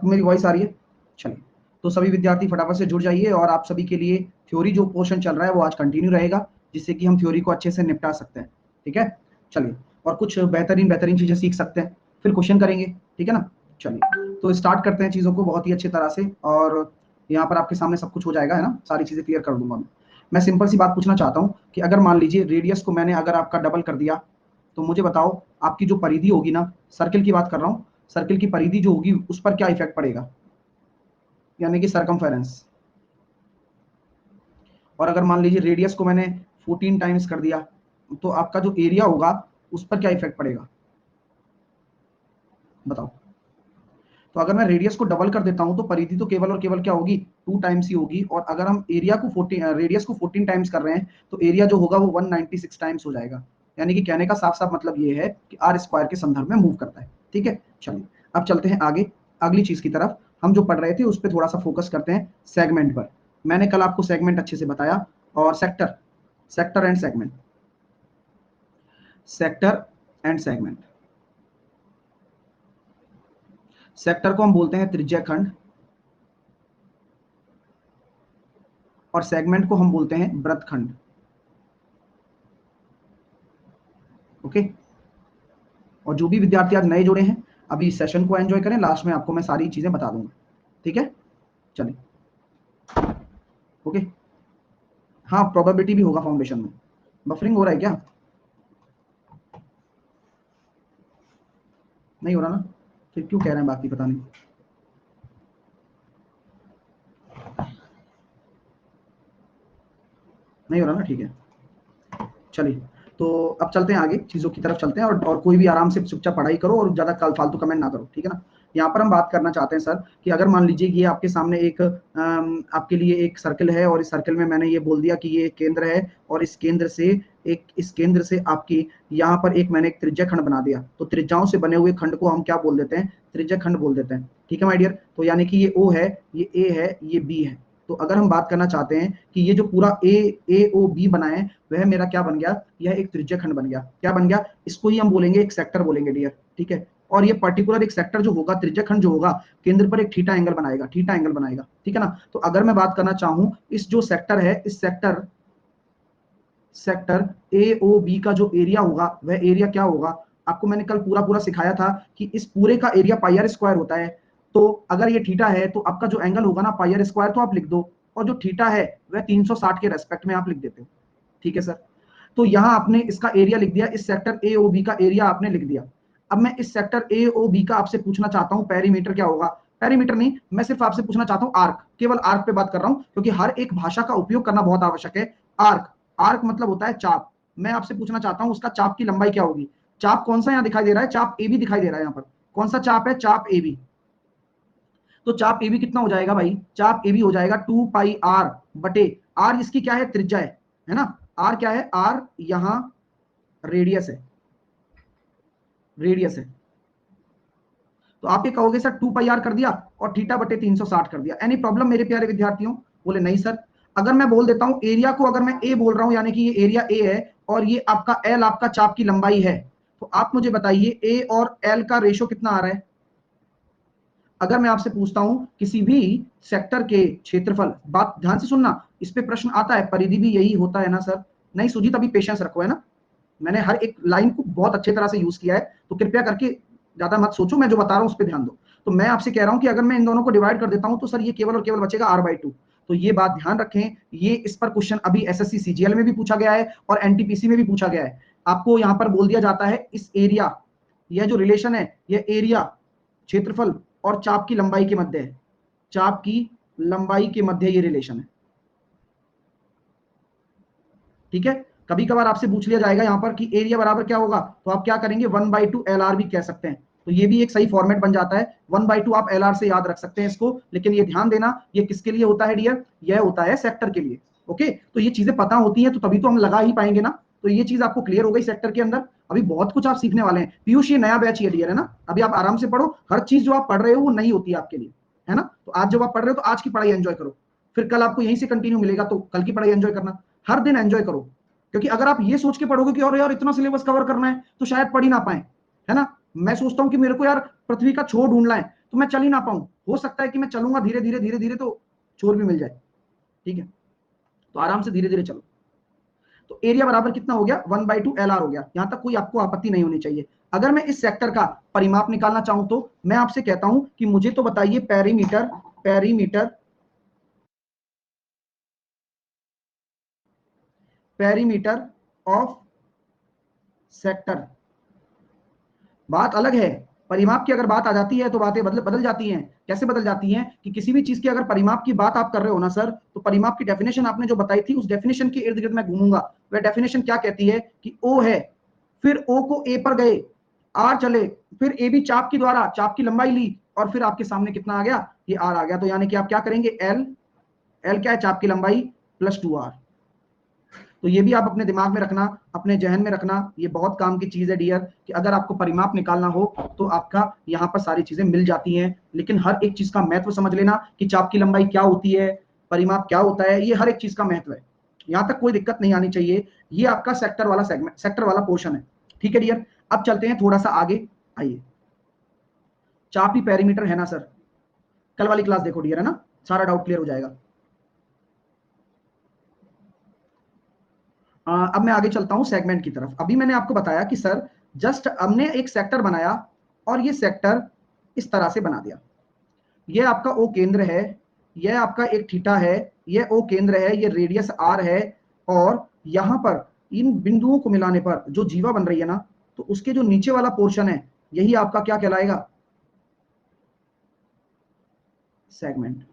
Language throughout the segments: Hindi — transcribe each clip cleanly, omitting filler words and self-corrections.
सबको मेरी वॉइस आ रही है? चलिए, तो सभी विद्यार्थी फटाफट से जुड़ जाइए और आप सभी के लिए थ्योरी जो पोर्शन चल रहा है वो आज कंटिन्यू रहेगा, जिससे कि हम थ्योरी को अच्छे से निपटा सकते हैं। ठीक है, चलिए, और कुछ बेहतरीन चीजें सीख सकते हैं, फिर क्वेश्चन करेंगे। ठीक है ना? चलिए, तो स्टार्ट करते हैं चीजों को बहुत ही अच्छी तरह से, और यहाँ पर आपके सामने सब कुछ हो जाएगा, है ना? सारी चीजें क्लियर कर दूंगा मैं सिंपल सी बात पूछना चाहता हूँ कि अगर मान लीजिए रेडियस को मैंने अगर आपका डबल कर दिया, तो मुझे बताओ आपकी जो परिधि होगी ना, सर्किल की बात कर रहा हूँ, सर्किल की परिधि जो होगी उस पर क्या इफेक्ट पड़ेगा, यानी कि सरकमफेरेंस। और अगर मान लीजिए रेडियस को मैंने 14 टाइम्स कर दिया, तो आपका जो एरिया होगा उस पर क्या इफेक्ट पड़ेगा, बताओ। तो अगर मैं रेडियस को डबल कर देता हूं तो परिधि तो केवल और केवल क्या होगी, 2 टाइम्स ही होगी, और अगर हम एरिया को 14 रेडियस को 14 टाइम्स कर रहे हैं तो एरिया जो होगा वो 196 टाइम्स हो जाएगा। यानी कि कहने का साफ साफ मतलब ये है कि आर स्क्वायर के संदर्भ में मूव करता है। ठीक है, चलिए अब चलते हैं आगे अगली चीज की तरफ। हम जो पढ़ रहे थे उस पर थोड़ा सा फोकस करते हैं, सेगमेंट पर। मैंने कल आपको सेगमेंट अच्छे से बताया, और sector and segment, sector and segment. Sector को हम बोलते हैं त्रिज्या खंड, और सेगमेंट को हम बोलते हैं वृत्त खंड। ओके, और जो भी विद्यार्थी आज नए जुड़े हैं, अभी इस सेशन को एंजॉय करें, लास्ट में आपको मैं सारी चीजें बता दूंगा। ठीक है, चलिए, ओके। हाँ, प्रोबेबिलिटी भी होगा फाउंडेशन में। बफरिंग हो रहा है क्या? नहीं हो रहा ना? फिर क्यों कह रहे हैं बाकी, पता नहीं। नहीं हो रहा ना? ठीक है, चलिए, तो अब चलते हैं आगे चीजों की तरफ चलते हैं, और कोई भी आराम से चुपचाप पढ़ाई करो और ज्यादा फालतू कमेंट ना करो। ठीक है ना? यहाँ पर हम बात करना चाहते हैं सर कि अगर मान लीजिए ये आपके सामने एक आपके लिए एक सर्कल है, और इस सर्कल में मैंने ये बोल दिया कि ये एक केंद्र है, और इस केंद्र से आपकी यहाँ पर मैंने एक त्रिज्या खंड बना दिया, तो त्रिज्याओं से बने हुए खंड को हम क्या बोल देते हैं, त्रिज्या खंड बोल देते हैं। ठीक है माय डियर, तो यानी कि ये ओ है, ये ए है, ये बी है। तो अगर हम बात करना चाहते हैं कि ये जो पूरा ए ओ बी बना है, वह मेरा क्या बन गया, यह एक त्रिज्या खंड बन गया। क्या बन गया? इसको ही हम बोलेंगे एक सेक्टर बोलेंगे डियर। ठीक है, और ये पर्टिकुलर एक सेक्टर जो होगा, त्रिज्या खंड जो होगा, केंद्र पर एक थीटा एंगल बनाएगा, थीटा एंगल बनाएगा। ठीक है ना? तो अगर मैं बात करना चाहूं, इस जो सेक्टर है, इस सेक्टर ए ओ बी का जो एरिया होगा, वह एरिया क्या होगा, आपको मैंने कल पूरा पूरा सिखाया था कि इस पूरे का एरिया पाई आर स्क्वायर होता है। तो अगर ये थीटा है तो आपका जो एंगल होगा ना, पाई आर स्क्वायर तो आप लिख दो, और जो थीटा है वह 360 के रेस्पेक्ट में आप लिख देते हो। ठीक है सर, तो यहां आपने इसका एरिया लिख दिया, इस सेक्टर ए ओ बी का एरिया आपने लिख दिया। अब मैं इस सेक्टर ए ओ बी का आपसे पूछना चाहता हूं पेरीमीटर क्या होगा। पेरीमीटर नहीं, मैं सिर्फ आपसे पूछना चाहता हूं आर्क, केवल आर्क पे बात कर रहा हूं, क्योंकि हर एक भाषा का उपयोग करना बहुत आवश्यक है। आर्क, आर्क मतलब होता है चाप। मैं आपसे पूछना चाहता हूं उसका चाप की लंबाई क्या होगी। चाप कौन सा यहां दिखाई दे रहा है, चाप ए बी दिखाई दे रहा है यहाँ पर। कौन सा चाप है, चाप ए बी। तो चाप ए बी कितना हो जाएगा भाई, चाप ए बी हो जाएगा 2 पाई आर बटे, आर इसकी क्या है, त्रिज्या है ना? आर क्या है, आर यहां रेडियस है, रेडियस है। तो आप ये कहोगे सर 2 पाई आर कर दिया और थीटा बटे 360 कर दिया, एनी प्रॉब्लम मेरे प्यारे विद्यार्थियों? बोले नहीं सर। अगर मैं बोल देता हूं एरिया को, अगर मैं ए बोल रहा हूं, यानी कि ये एरिया ए है, और ये आपका एल आपका चाप की लंबाई है, तो आप मुझे बताइए ए और एल का रेशो कितना आ रहा है। अगर मैं आपसे पूछता हूं किसी भी सेक्टर के क्षेत्रफल, बात ध्यान से सुनना, इस पे प्रश्न आता है, परिधि भी यही होता है ना सर? नहीं सूझी तभी पेशेंस रखो, है ना? मैंने हर एक लाइन को बहुत अच्छे तरह से यूज किया है, तो कृपया करके ज्यादा मत सोचो, मैं जो बता रहा हूं उस पर ध्यान दो। तो मैं आपसे कह रहा हूं कि अगर मैं इन दोनों को डिवाइड कर देता हूं तो सर ये केवल और केवल बचेगा r/2। तो ये बात ध्यान रखें, ये इस पर क्वेश्चन अभी एसएससी सीजीएल में भी पूछा गया है और एनटीपीसी में भी पूछा गया है। आपको यहां पर बोल दिया जाता है इस एरिया, यह जो रिलेशन है, यह एरिया, क्षेत्रफल और चाप की लंबाई के मध्य है, चाप की लंबाई के मध्य ये रिलेशन है। ठीक है, कभी कभार आपसे पूछ लिया जाएगा यहाँ पर कि एरिया बराबर क्या होगा, तो आप क्या करेंगे, 1/2 LR भी कह सकते हैं। तो ये भी एक सही फॉर्मेट बन जाता है, 1/2 आप LR से याद रख सकते हैं इसको। लेकिन ये ध्यान देना, ये किसके लिए होता है डियर, यह होता है सेक्टर के लिए। ओके, तो ये चीजें पता होती हैं तो तभी तो हम लगा ही पाएंगे ना। तो ये चीज आपको क्लियर हो गई सेक्टर के अंदर। अभी बहुत कुछ आप सीखने वाले हैं पीयूष, ये नया बैच ये डियर, है ना? अभी आप आराम से पढ़ो, हर चीज जो आप पढ़ रहे हो वो नहीं होती है आपके लिए, है ना? तो आज जब आप पढ़ रहे हो तो आज की पढ़ाई एंजॉय करो, फिर कल आपको यहीं से कंटिन्यू मिलेगा, तो कल की पढ़ाई एंजॉय करना, हर दिन एंजॉय करो। क्योंकि अगर आप ये सोच के पढ़ोगे कि और यार इतना सिलेबस कवर करना है, तो शायद पढ़ ही ना पाए, है ना? मैं सोचता हूं कि मेरे को यार पृथ्वी का छोर ढूंढना है, तो मैं चल ही ना पाऊं, हो सकता है कि मैं चलूंगा धीरे धीरे धीरे धीरे तो चोर भी मिल जाए, ठीक है, तो आराम से धीरे धीरे चलो। तो एरिया बराबर कितना हो गया, 1/2 LR हो गया। यहां तक कोई आपको आपत्ति नहीं होनी चाहिए। अगर मैं इस सेक्टर का परिमाप निकालना चाहूं तो मैं आपसे कहता हूं कि मुझे तो बताइए perimeter, perimeter, perimeter of sector. बात अलग है, परिमाप की अगर बात आ जाती है तो बातें बदल बदल जाती हैं। कैसे बदल जाती हैं कि किसी भी चीज की अगर परिमाप की बात आप कर रहे हो ना सर, तो परिमाप की डेफिनेशन आपने जो बताई थी उस डेफिनेशन के इर्द गिर्द मैं घूमूंगा। वह डेफिनेशन क्या कहती है कि ओ है, फिर ओ को ए पर गए, आर चले, फिर ए भी चाप की द्वारा चाप की लंबाई ली, और फिर आपके सामने कितना आ गया, ये आर आ गया। तो यानी कि आप क्या करेंगे, एल, एल क्या है, चाप की लंबाई प्लस 2R। तो ये भी आप अपने दिमाग में रखना, अपने जहन में रखना, ये बहुत काम की चीज है डियर, कि अगर आपको परिमाप निकालना हो तो आपका यहाँ पर सारी चीजें मिल जाती हैं। लेकिन हर एक चीज का महत्व समझ लेना कि चाप की लंबाई क्या होती है, परिमाप क्या होता है, ये हर एक चीज का महत्व है। यहाँ तक कोई दिक्कत नहीं आनी चाहिए। ये आपका सेक्टर वाला सेगमेंट, सेक्टर वाला पोर्शन है, ठीक है डियर। अब चलते हैं थोड़ा सा आगे, आइए। चाप ही पेरीमीटर है ना सर, कल वाली क्लास देखो डियर, है ना, सारा डाउट क्लियर हो जाएगा। अब मैं आगे चलता हूं सेगमेंट की तरफ। अभी मैंने आपको बताया कि सर जस्ट हमने एक सेक्टर बनाया और ये सेक्टर इस तरह से बना दिया। ये आपका ओ केंद्र है, ये आपका एक थीटा है, ये ओ केंद्र है, ये रेडियस आर है, और यहां पर इन बिंदुओं को मिलाने पर जो जीवा बन रही है ना, तो उसके जो नीचे वाला पोर्शन है यही आपका क्या कहलाएगा, सेगमेंट।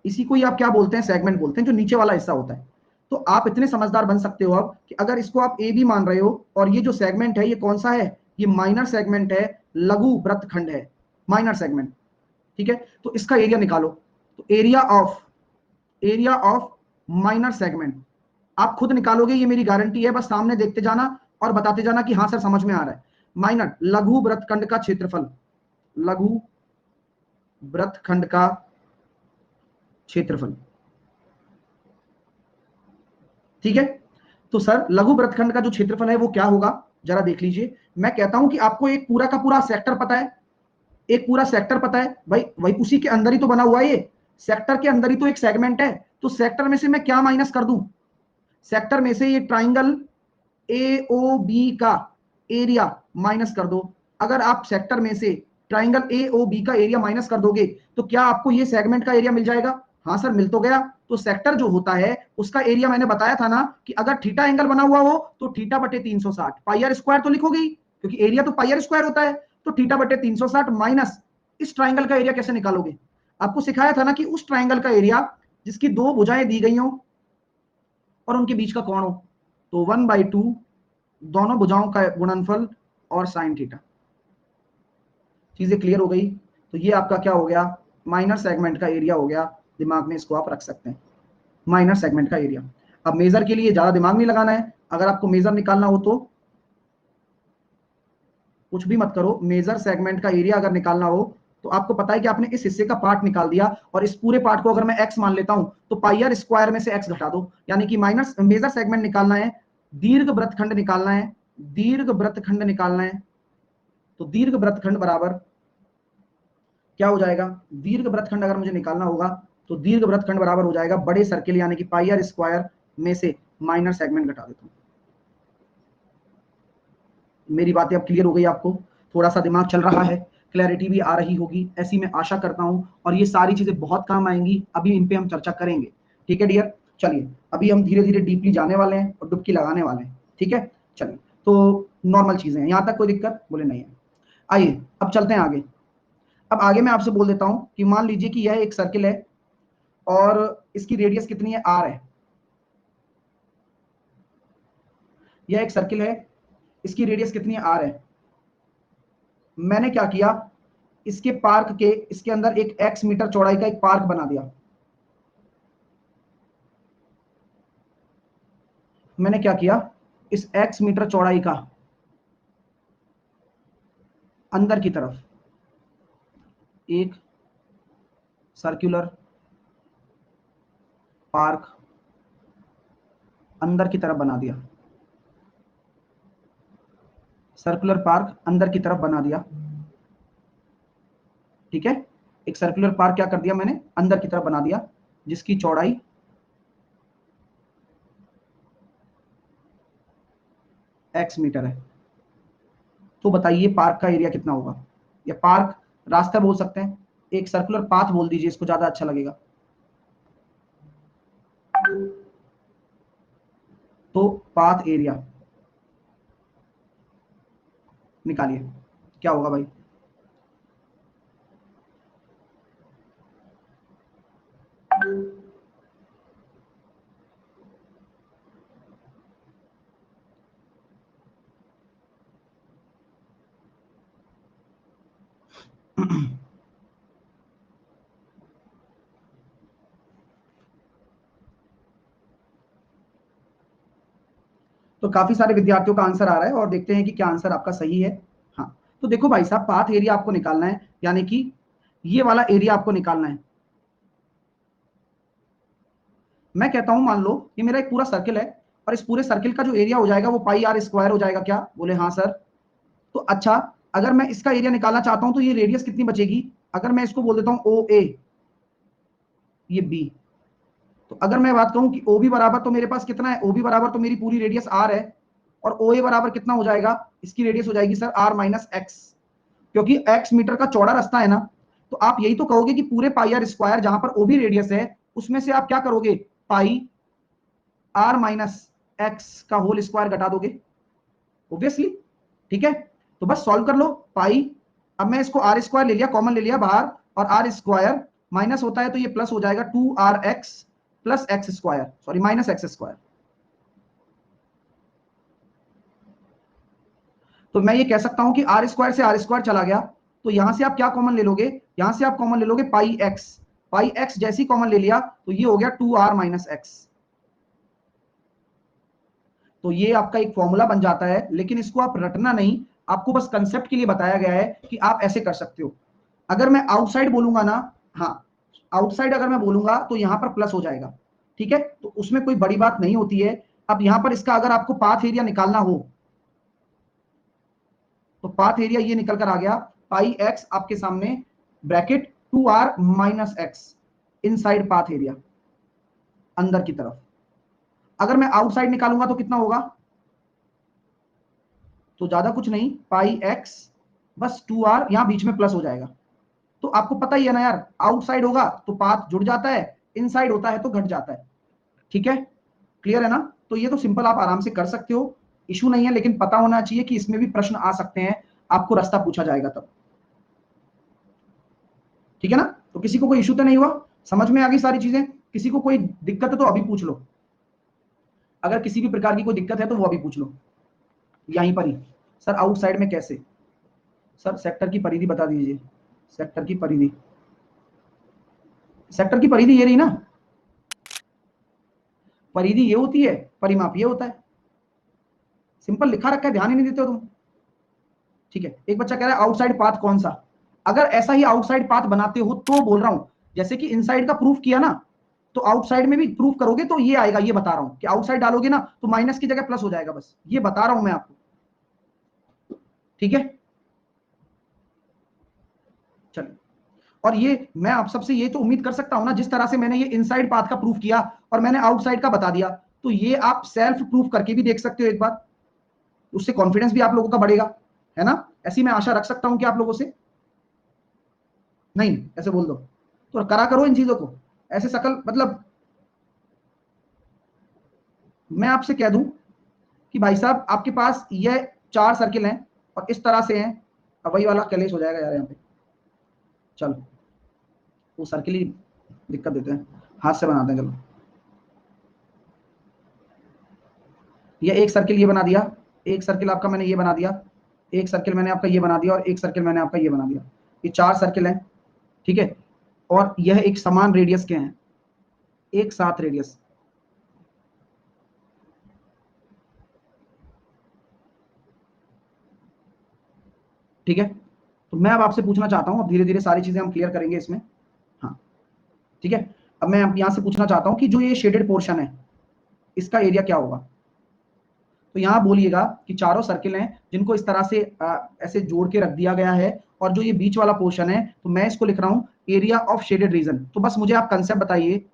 इसी को ही आप क्या बोलते हैं, सेगमेंट बोलते हैं, जो नीचे वाला हिस्सा होता है। तो आप इतने समझदार बन सकते हो अब कि अगर इसको आप ए भी मान रहे हो और ये जो सेगमेंट है ये कौन सा है, ये माइनर सेगमेंट है, लघु वृत्तखंड है, माइनर सेगमेंट, ठीक है। तो इसका एरिया निकालो। तो एरिया ऑफ माइनर सेगमेंट आप खुद निकालोगे, ये मेरी गारंटी है। बस सामने देखते जाना और बताते जाना कि हाँ सर समझ में आ रहा है। माइनर लघु वृत्तखंड का क्षेत्रफल, लघु वृत्तखंड का क्षेत्रफल, ठीक है। तो सर लघु वृत्तखंड का जो क्षेत्रफल है वो क्या होगा, जरा देख लीजिए। मैं कहता हूं कि आपको एक पूरा का पूरा सेक्टर पता है, एक पूरा सेक्टर पता है भाई, वही उसी के अंदर ही तो बना हुआ है ये, सेक्टर के अंदर ही तो एक सेगमेंट है। तो सेक्टर में से मैं क्या माइनस कर दूं, सेक्टर में से ये ट्राइंगल ए ओ बी का एरिया माइनस कर दो। अगर आप सेक्टर में से ट्राइंगल ए ओ बी का एरिया माइनस कर दोगे तो क्या आपको ये सेगमेंट का एरिया मिल जाएगा, हाँ सर मिल तो गया। तो सेक्टर जो होता है उसका एरिया मैंने बताया था ना कि अगर थीटा एंगल बना हुआ हो तो थीटा बटे 360, पाई आर स्क्वायर तो लिखोगे ही, क्योंकि एरिया तो पाई आर स्क्वायर होता है। तो थीटा बटे 360 माइनस इस ट्राइंगल का एरिया कैसे निकालोगे, आपको सिखाया था ना कि उस ट्राइंगल का एरिया जिसकी दो भुजाएं दी गई हो और उनके बीच का कोण हो, तो 1/2 दोनों भुजाओं का गुणनफल और साइन थीटा। चीजें क्लियर हो गई। तो ये आपका क्या हो गया, माइनर सेगमेंट का एरिया हो गया। दिमाग में इसको आप रख सकते हैं, माइनर सेगमेंट का एरिया। अब मेजर के लिए ज्यादा दिमाग नहीं लगाना है, अगर आपको मेजर निकालना हो तो कुछ भी मत करो, मेजर सेगमेंट का एरिया अगर निकालना हो तो आपको पता है कि आपने इस हिस्से का पार्ट निकाल दिया, और इस पूरे पार्ट को अगर मैं एक्स मान लेता हूं तो पाई आर स्क्वायर में से एक्स घटा दो, यानी कि माइनर मेजर सेगमेंट निकालना है, दीर्घ वृत्तखंड निकालना है, दीर्घ वृत्तखंड निकालना है। तो दीर्घ वृत्तखंड बराबर क्या हो जाएगा, दीर्घ वृत्तखंड अगर मुझे निकालना होगा तो दीर्घ वृत्तखंड बराबर हो जाएगा बड़े सर्किल यानी कि पाई आर स्क्वायर में से माइनर सेगमेंट घटा देता हूं। मेरी बातें अब क्लियर हो गई आपको, थोड़ा सा दिमाग चल रहा है, क्लैरिटी भी आ रही होगी ऐसी मैं आशा करता हूं, और ये सारी चीजें बहुत काम आएंगी, अभी इन पे हम चर्चा करेंगे, ठीक है डियर। चलिए अभी हम धीरे धीरे डीपली जाने वाले हैं और डुबकी लगाने वाले हैं, ठीक है। चलिए तो नॉर्मल चीजें हैं, यहां तक कोई दिक्कत बोले नहीं है। आइए अब चलते हैं आगे। अब आगे मैं आपसे बोल देता हूं कि मान लीजिए कि यह एक सर्किल है और इसकी रेडियस कितनी है, आर है। यह एक सर्किल है, इसकी रेडियस कितनी है, आर है। मैंने क्या किया, इसके पार्क के इसके अंदर एक एक्स मीटर चौड़ाई का एक पार्क बना दिया। मैंने क्या किया, इस एक्स मीटर चौड़ाई का अंदर की तरफ एक सर्कुलर पार्क अंदर की तरफ बना दिया, सर्कुलर पार्क अंदर की तरफ बना दिया। ठीक है, एक सर्कुलर पार्क क्या कर दिया मैंने, अंदर की तरफ बना दिया, जिसकी चौड़ाई x मीटर है। तो बताइए पार्क का एरिया कितना होगा, या पार्क रास्ता बोल सकते हैं, एक सर्कुलर पाथ बोल दीजिए, इसको ज्यादा अच्छा लगेगा। तो पाथ एरिया निकालिए, क्या होगा भाई। तो काफी सारे विद्यार्थियों का आंसर आ रहा है, और देखते हैं कि क्या आंसर आपका सही है। हाँ, तो देखो भाई साहब, पाथ एरिया आपको निकालना है, यानी कि ये वाला एरिया आपको निकालना है। मैं कहता हूं, मान लो ये मेरा एक पूरा सर्किल है, और इस पूरे सर्किल का जो एरिया हो जाएगा वो पाई आर स्क्वायर हो जाएगा। क्या बोले, हाँ सर। तो अच्छा, अगर मैं इसका एरिया निकालना चाहता हूं तो ये रेडियस कितनी बचेगी, अगर मैं इसको बोल देता हूं ओ ए, ये बी, तो अगर मैं बात कहूं कि ओ बी बराबर, तो मेरे पास कितना है, ओ बी बराबर तो मेरी पूरी रेडियस आर है, और ओ ए बराबर कितना हो जाएगा, इसकी रेडियस हो जाएगी सर आर माइनस एक्स, क्योंकि एक्स मीटर का चौड़ा रास्ता है ना। तो आप यही तो कहोगे कि पूरे पाई आर स्क्वायर जहां पर ओ बी रेडियस है, उसमें से आप क्या करोगे, पाई आर माइनस एक्स का होल स्क्वायर घटा दोगे, ऑब्वियसली। ठीक है, तो बस सॉल्व कर लो पाई। अब मैं इसको आर स्क्वायर ले लिया, कॉमन ले लिया बाहर, और आर स्क्वायर माइनस होता है तो ये प्लस हो जाएगा, 2rx plus x square, sorry minus x square. तो मैं ये कह सकता हूं कि आर स्क्वायर से आर स्क्वायर चला गया, तो यहां से आप क्या कॉमन ले लोगे, यहां से आप कॉमन ले लोगे पाई एक्स, पाई एक्स जैसी कॉमन ले लिया तो ये हो गया 2r माइनस एक्स। तो ये आपका एक फॉर्मूला बन जाता है, लेकिन इसको आप रटना नहीं, आपको बस कंसेप्ट के लिए बताया गया है कि आप ऐसे कर सकते हो। अगर मैं आउटसाइड बोलूंगा ना, हाँ, आउटसाइड अगर मैं बोलूंगा तो यहां पर प्लस हो जाएगा। ठीक है, तो उसमें कोई बड़ी बात नहीं होती है। अब यहां पर इसका अगर आपको पाथ एरिया निकालना हो, तो पाथ एरिया ये निकल कर आ गया, पाई एक्स आपके सामने bracket 2r minus x, inside path area अंदर की तरफ। अगर मैं आउटसाइड निकालूंगा तो कितना होगा, तो ज्यादा कुछ नहीं, पाई एक्स बस 2r, यहां बीच में प्लस हो जाएगा। तो आपको पता ही है ना यार, आउटसाइड होगा तो पाथ जुड़ जाता है, इनसाइड होता है तो घट जाता है। ठीक है, क्लियर है ना। तो ये तो सिंपल आप आराम से कर सकते हो, इशू नहीं है, लेकिन पता होना चाहिए कि इसमें भी प्रश्न आ सकते हैं, आपको रास्ता पूछा जाएगा तब। ठीक है ना, तो किसी को कोई इशू तो नहीं हुआ, समझ में आ गई सारी चीजें, किसी को कोई दिक्कत है तो अभी पूछ लो, अगर किसी भी प्रकार की कोई दिक्कत है तो वो अभी पूछ लो यहीं पर ही। सर आउटसाइड में कैसे, सर सेक्टर की परिधि बता दीजिए, सेक्टर की परिधि, सेक्टर की परिधि ये रही ना, परिधि ये होती है, परिमाप ये होता है, सिंपल लिखा रखा है, ध्यान ही नहीं देते हो तुम। ठीक है, एक बच्चा कह रहा है आउटसाइड पाथ कौन सा, अगर ऐसा ही आउटसाइड पाथ बनाते हो तो बोल रहा हूं, जैसे कि इनसाइड का प्रूफ किया ना, तो आउटसाइड में भी प्रूफ करोगे तो ये आएगा, ये बता रहा हूं कि आउटसाइड डालोगे ना तो माइनस की जगह प्लस हो जाएगा, बस ये बता रहा हूं मैं आपको। ठीक है, चलिए। और ये मैं आप सबसे ये तो उम्मीद कर सकता हूं ना, जिस तरह से मैंने ये इनसाइड पाथ का प्रूफ किया और मैंने आउटसाइड का बता दिया, तो ये आप सेल्फ प्रूफ करके भी देख सकते हो एक बार, उससे कॉन्फिडेंस भी आप लोगों का बढ़ेगा, है ना। ऐसी मैं आशा रख सकता हूं कि आप लोगों से, नहीं ऐसे बोल दो, तो करा करो इन चीजों को, ऐसे सकल मतलब मैं आपसे कह दूं कि भाई साहब आपके पास ये 4 सर्किल हैं और इस तरह से हैं, अब वही वाला कलेश हो जाएगा यार यहाँ पे। चलो, वो सर्किल ही दिक्कत देते हैं, हाथ से बनाते हैं। चलो, ये एक सर्किल ये बना दिया, एक सर्किल आपका मैंने ये बना दिया, एक सर्किल मैंने आपका ये बना दिया, और एक सर्किल मैंने आपका ये बना दिया, ये 4 सर्किल हैं। ठीक है, और यह एक समान रेडियस के हैं, एक साथ रेडियस। ठीक है, तो मैं अब आपसे पूछना चाहता हूं, अब धीरे धीरे सारी चीजें हम क्लियर करेंगे इसमें। हाँ, ठीक है, अब मैं यहां से पूछना चाहता हूं कि जो ये शेडेड पोर्शन है इसका एरिया क्या होगा। तो यहां बोलिएगा कि चारों सर्किल हैं जिनको इस तरह से ऐसे जोड़ के रख दिया गया है, और जो ये बीच वाला पोर्शन है तो मैं इसको लिख रहा हूं एरिया ऑफ शेडेड रीजन। तो बस मुझे आप कंसेप्ट बताइए,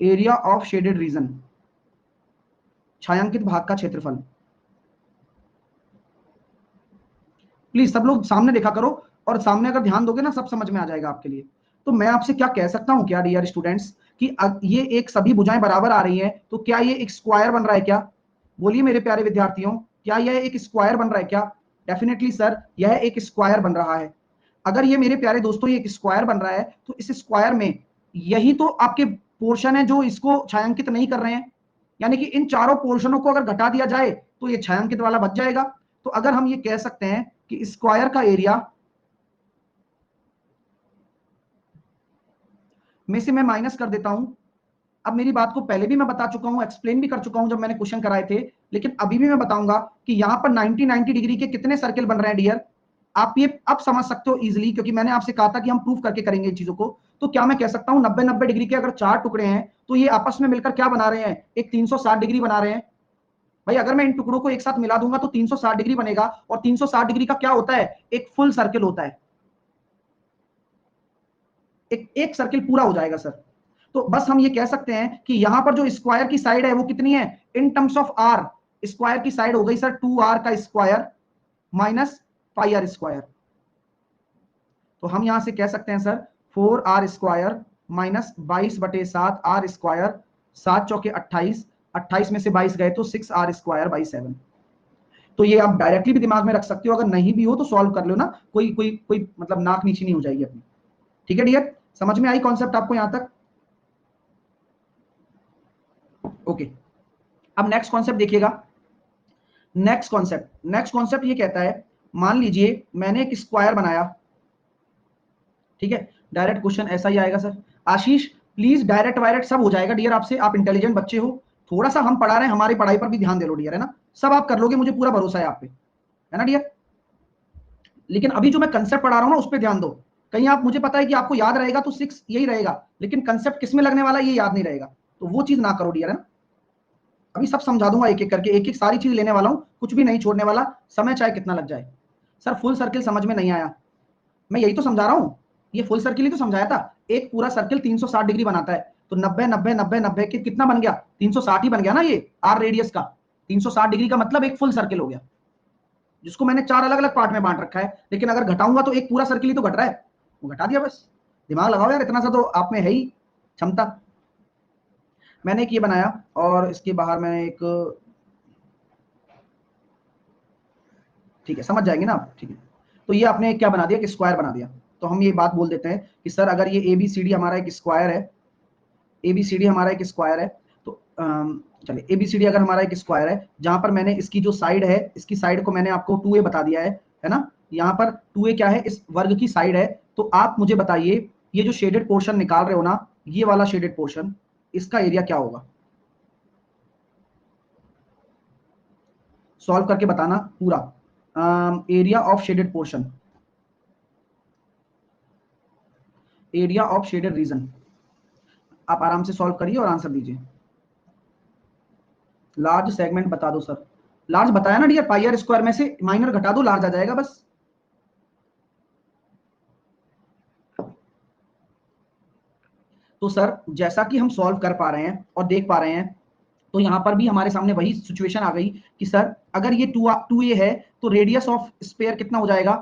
एरिया ऑफ शेडेड रीजन, छायांकित भाग का क्षेत्रफल। प्लीज सब लोग सामने देखा करो, और सामने अगर ध्यान दोगे ना सब समझ में आ जाएगा आपके लिए। तो मैं आपसे क्या कह सकता हूं क्या डियर स्टूडेंट्स, कि ये एक सभी भुजाएं बराबर आ रही हैं, तो क्या ये एक स्क्वायर बन रहा है क्या? बोलिए मेरे प्यारे विद्यार्थियों, क्या यह एक स्क्वायर बन रहा है क्या? डेफिनेटली सर, यह एक स्क्वायर बन रहा है। अगर ये मेरे प्यारे दोस्तों ये एक स्क्वायर बन रहा है, तो इस स्क्वायर में यही तो आपके पोर्शन है जो इसको छायांकित नहीं कर रहे हैं, यानी कि इन चारों पोर्शनों को अगर घटा दिया जाए तो ये छायांकित वाला बच जाएगा। तो अगर हम ये कह सकते हैं कि स्क्वायर का एरिया में से मैं माइनस कर देता हूं। अब मेरी बात को पहले भी मैं बता चुका हूं, एक्सप्लेन भी कर चुका हूं जब मैंने क्वेश्चन कराए थे, लेकिन अभी भी मैं बताऊंगा कि यहां पर 90 डिग्री के कितने सर्किल बन रहे हैं डियर। आप ये अब समझ सकते हो इजीली, क्योंकि मैंने आपसे कहा था कि हम प्रूफ करके करेंगे इन चीजों को। तो क्या मैं कह सकता हूं 90 डिग्री के अगर चार टुकड़े हैं तो ये आपस में मिलकर क्या बना रहे हैं, एक 360 डिग्री बना रहे हैं। भाई अगर मैं इन टुकड़ों को एक साथ मिला दूंगा तो 360 डिग्री बनेगा, और 360 डिग्री का क्या होता है, एक फुल सर्किल होता है, एक सर्किल पूरा हो जाएगा सर। तो बस हम ये कह सकते हैं कि यहां पर जो स्क्वायर की साइड है वो कितनी है, in terms of R, square की साइड हो गई सर 2r का square minus pi R square. तो हम यहां से कह सकते हैं sir 4r square minus 22/7 R square, 7 चौके 28, 28 में से 22 गए तो 6r स्क्वायर बाई 7। तो ये आप डायरेक्टली भी दिमाग में रख सकते हो, अगर नहीं भी हो तो सॉल्व कर लो ना, कोई कोई कोई मतलब नाक नीची नहीं हो जाएगी अपनी। ठीक है डियर, समझ में आई कॉन्सेप्ट आपको यहां तक? ओके, अब नेक्स्ट कॉन्सेप्ट देखिएगा। नेक्स्ट कॉन्सेप्ट ये कहता है, मान लीजिए मैंने एक स्क्वायर बनाया, ठीक है, डायरेक्ट क्वेश्चन ऐसा ही आएगा सर। आशीष प्लीज डायरेक्ट वायरेक्ट सब हो जाएगा डियर आपसे, आप इंटेलिजेंट बच्चे हो, थोड़ा सा हम पढ़ा रहे हैं, हमारी पढ़ाई पर भी ध्यान दे लो डियर, है ना? सब आप कर लोगे, मुझे पूरा भरोसा है आप पे, है ना डियर? लेकिन अभी जो मैं कंसेप्ट पढ़ा रहा हूं ना उस पर ध्यान दो। कहीं आप, मुझे पता है कि आपको याद रहेगा तो 6 यही रहेगा, लेकिन कंसेप्ट किस में लगने वाला ये याद नहीं रहेगा, तो वो चीज ना करो डियर, है ना? अभी सब समझा दूंगा एक एक करके, एक एक सारी चीज लेने वाला हूं, कुछ भी नहीं छोड़ने वाला, समय चाहे कितना लग जाए। सर फुल सर्किल समझ में नहीं आया, मैं यही तो समझा रहा हूं, ये फुल सर्किल ही तो समझाया था। एक पूरा सर्किल 360 डिग्री बनाता है, तो 90 90 90 90 के कितना बन गया, 360 ही बन गया ना ये आर रेडियस का। 360 डिग्री का मतलब एक फुल सर्किल हो गया, जिसको मैंने चार अलग अलग पार्ट में बांट रखा है, लेकिन अगर घटाऊंगा तो एक पूरा सर्किल ही तो घट रहा है, वो घटा दिया बस। दिमाग लगाओ यार, इतना सा तो आप में है ही क्षमता। मैंने एक ये बनाया, और इसके बाहर मैंने एक, ठीक है समझ जाएंगे ना आप, ठीक है। तो ये आपने क्या बना दिया कि स्क्वायर बना दिया। तो हम ये बात बोल देते हैं कि सर अगर ये ABCD हमारा एक स्क्वायर है, ABCD हमारा एक स्क्वायर है, तो चलिए ABCD अगर हमारा एक स्क्वायर है, जहां पर मैंने इसकी जो साइड है, इसकी साइड को मैंने आपको 2a बता दिया है ना? यहाँ पर 2a क्या है, इस वर्ग की साइड है। तो आप मुझे बताइए, ये जो शेडेड पोर्शन निकाल रहे हो ना, ये वाला शेडेड पोर्शन, इसका एरिया क्या होगा? सॉल्व करके बताना पूरा। Area of shaded portion, area of shaded region, आप आराम से सॉल्व करिए और आंसर दीजिए। लार्ज सेगमेंट बता दो सर, लार्ज बताया ना डियर, पाई आर स्क्वायर में से माइनर घटा दो, लार्ज आ जाएगा बस। तो सर जैसा कि हम सॉल्व कर पा रहे हैं और देख पा रहे हैं, तो यहां पर भी हमारे सामने वही सिचुएशन आ गई कि सर अगर ये 2a है तो रेडियस ऑफ स्पेयर कितना हो जाएगा?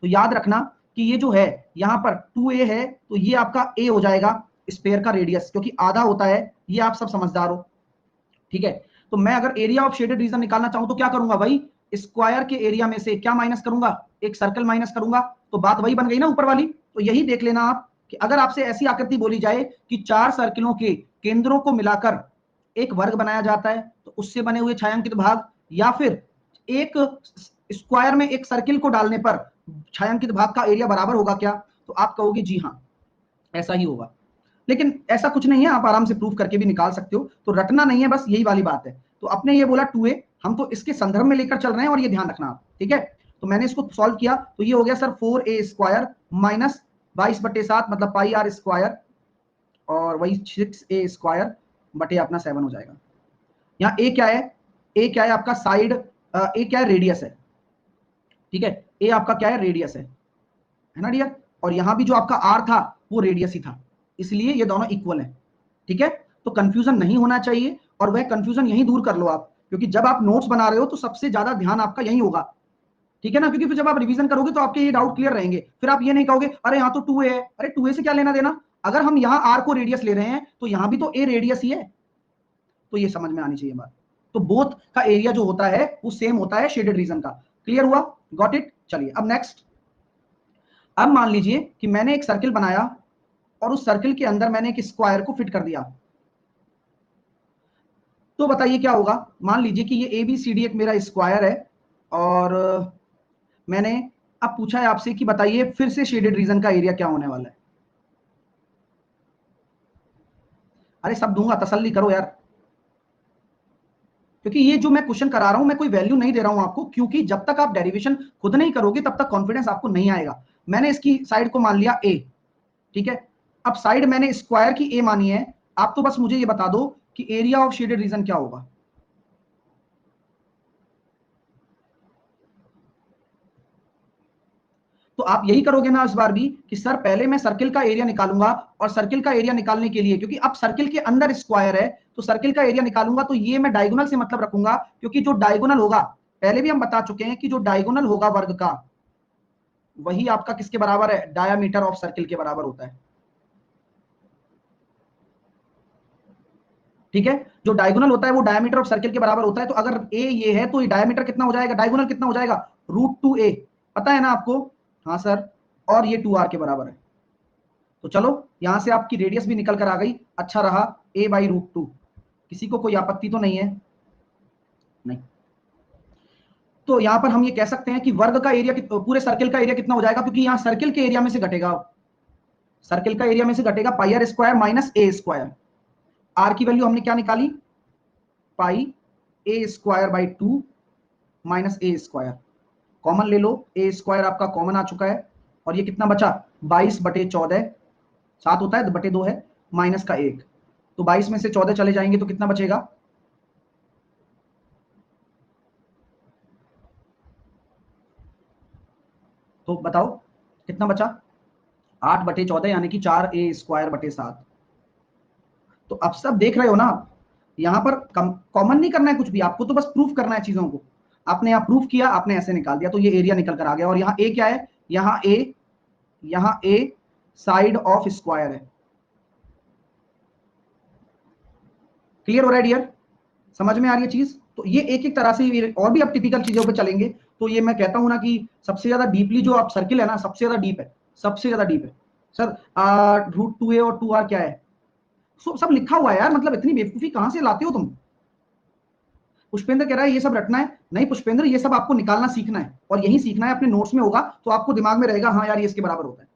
तो याद रखना कि ये जो है यहाँ पर 2a है, तो ये आपका a हो जाएगा स्पेयर का रेडियस, क्योंकि आधा होता है, ये आप सब समझदार हो, ठीक है। तो मैं अगर एरिया ऑफ शेडेड रीजन निकालना चाहूं तो क्या करूंगा भाई, स्क्वायर के एरिया में से क्या माइनस करूंगा, एक सर्कल माइनस करूंगा, तो बात वही बन गई ना ऊपर वाली। तो यही देख लेना आप कि अगर आपसे ऐसी आकृति बोली जाए कि चार सर्किलों के केंद्रों को मिलाकर एक वर्ग बनाया जाता है, तो उससे बने हुए छायांकित भाग, या फिर एक स्क्वायर में एक सर्किल को डालने पर छायांकित भाग का एरिया बराबर होगा क्या, तो आप कहोगे जी हाँ ऐसा ही होगा। लेकिन ऐसा कुछ नहीं है, आप आराम से प्रूफ करके भी निकाल सकते हो, तो रटना नहीं है, बस यही वाली बात है। तो आपने ये बोला 2a, हम तो इसके संदर्भ में लेकर चल रहे हैं, और ये ध्यान रखना आप, ठीक है। तो मैंने इसको सॉल्व किया, तो ये हो गया सर 4a स्क्वायर माइनस 22/7 मतलब पाई आर स्क्वायर, और वही 6a स्क्वायर बटे अपना 7 हो जाएगा। यहाँ a क्या है, a क्या है आपका साइड, a क्या है, रेडियस है, ठीक है, ए आपका क्या है, रेडियस है ना डियर, और यहां भी जो आपका आर था वो रेडियस ही था, इसलिए ये दोनों इक्वल है। ठीक है, तो कंफ्यूजन नहीं होना चाहिए, और वह कंफ्यूजन यही दूर कर लो आप, क्योंकि जब आप नोट्स बना रहे हो तो सबसे ज्यादा ध्यान आपका यही होगा। ठीक है ना, क्योंकि फिर जब आप रिवीजन करोगे तो आपके ये डाउट क्लियर रहेंगे, फिर आप ये नहीं कहोगे अरे यहाँ तो 2a है, अरे 2a से क्या लेना देना, अगर हम यहाँ r को रेडियस ले रहे हैं तो यहाँ भी तो a रेडियस ही है, तो ये समझ में आनी चाहिए बात। तो बोथ का एरिया जो होता है वो सेम होता है शेडेड रीजन का। क्लियर हुआ, गॉट इट। चलिए अब नेक्स्ट, अब मान लीजिए कि मैंने एक सर्किल बनाया और उस सर्किल के अंदर मैंने एक स्क्वायर को फिट कर दिया, तो बताइए क्या होगा। मान लीजिए कि ये ABCD एक मेरा स्क्वायर है, और मैंने अब पूछा है आपसे कि बताइए फिर से शेडेड रीजन का एरिया क्या होने वाला है। अरे सब दूंगा, तसल्ली करो यार, क्योंकि ये जो मैं क्वेश्चन करा रहा हूं मैं कोई वैल्यू नहीं दे रहा हूं आपको, क्योंकि जब तक आप डेरिवेशन खुद नहीं करोगे तब तक कॉन्फिडेंस आपको नहीं आएगा। मैंने इसकी साइड को मान लिया A, ठीक है, अब साइड मैंने स्क्वायर की A मानी है, आप तो बस मुझे ये बता दो कि एरिया ऑफ शेडेड रीजन क्या होगा। तो आप यही करोगे ना इस बार भी कि सर पहले मैं सर्किल का एरिया निकालूंगा, और सर्किल का एरिया निकालने के लिए, क्योंकि अब सर्किल के अंदर स्क्वायर है तो सर्किल का एरिया निकालूंगा, तो ये मैं डायगोनल से मतलब रखूंगा, क्योंकि जो डायगोनल होगा, पहले भी हम बता चुके हैं कि जो डायगोनल होगा वर्ग का, वही आपका किसके बराबर है, डायामीटर ऑफ सर्किल के बराबर होता है। ठीक है, जो डायगोनल होता है वो डायमीटर ऑफ सर्किल के बराबर होता है, तो अगर ए ये है तो ये डायमीटर कितना हो जाएगा, डायगोनल कितना हो जाएगा, √2a, पता है ना आपको। हाँ सर, और ये 2r के बराबर है। तो चलो यहां से आपकी रेडियस भी निकल कर आ गई, अच्छा रहा a/√2। किसी को कोई आपत्ति तो नहीं है, नहीं। तो यहां पर हम ये कह सकते हैं कि वर्ग का एरिया, पूरे सर्किल का एरिया कितना हो जाएगा, क्योंकि यहां सर्किल के एरिया में से घटेगा, सर्किल का एरिया में से घटेगा πr² माइनस a²। आर की वैल्यू हमने क्या निकाली, πa²/2 माइनस a², कॉमन ले लो, a² आपका कॉमन आ चुका है, और ये कितना बचा, 22/14, 7 होता है, बटे 2 है, माइनस का 1, तो 22 में से 14 चले जाएंगे तो कितना बचेगा, तो बताओ कितना बचा, 8/14 यानी कि 4a²/7। तो अब सब देख रहे हो ना, यहां पर कॉमन नहीं करना है कुछ भी, आपको तो बस प्रूफ करना है चीजों को। आपने यहाँ प्रूफ किया, आपने ऐसे निकाल दिया, तो ये एरिया निकल कर आ गया। और यहाँ ए क्या है, यहाँ ए साइड ऑफ स्क्वायर है। क्लियर हो रहा है डियर, समझ में आ रही है चीज। तो ये एक एक तरह से, और भी अब टिपिकल चीजों पे चलेंगे, तो ये मैं कहता हूं ना कि सबसे ज्यादा डीपली जो आप सर्किल है ना, सबसे ज्यादा डीप है, सबसे ज्यादा डीप है। सर √2a और 2r क्या है, सब लिखा हुआ है यार, मतलब इतनी बेवकूफी कहां से लाते हो तुम। पुष्पेंद्र कह रहा है ये सब रटना है, नहीं पुष्पेंद्र, ये सब आपको निकालना सीखना है, और यही सीखना है, अपने नोट्स में होगा तो आपको दिमाग में रहेगा, हाँ यार ये इसके बराबर होता है।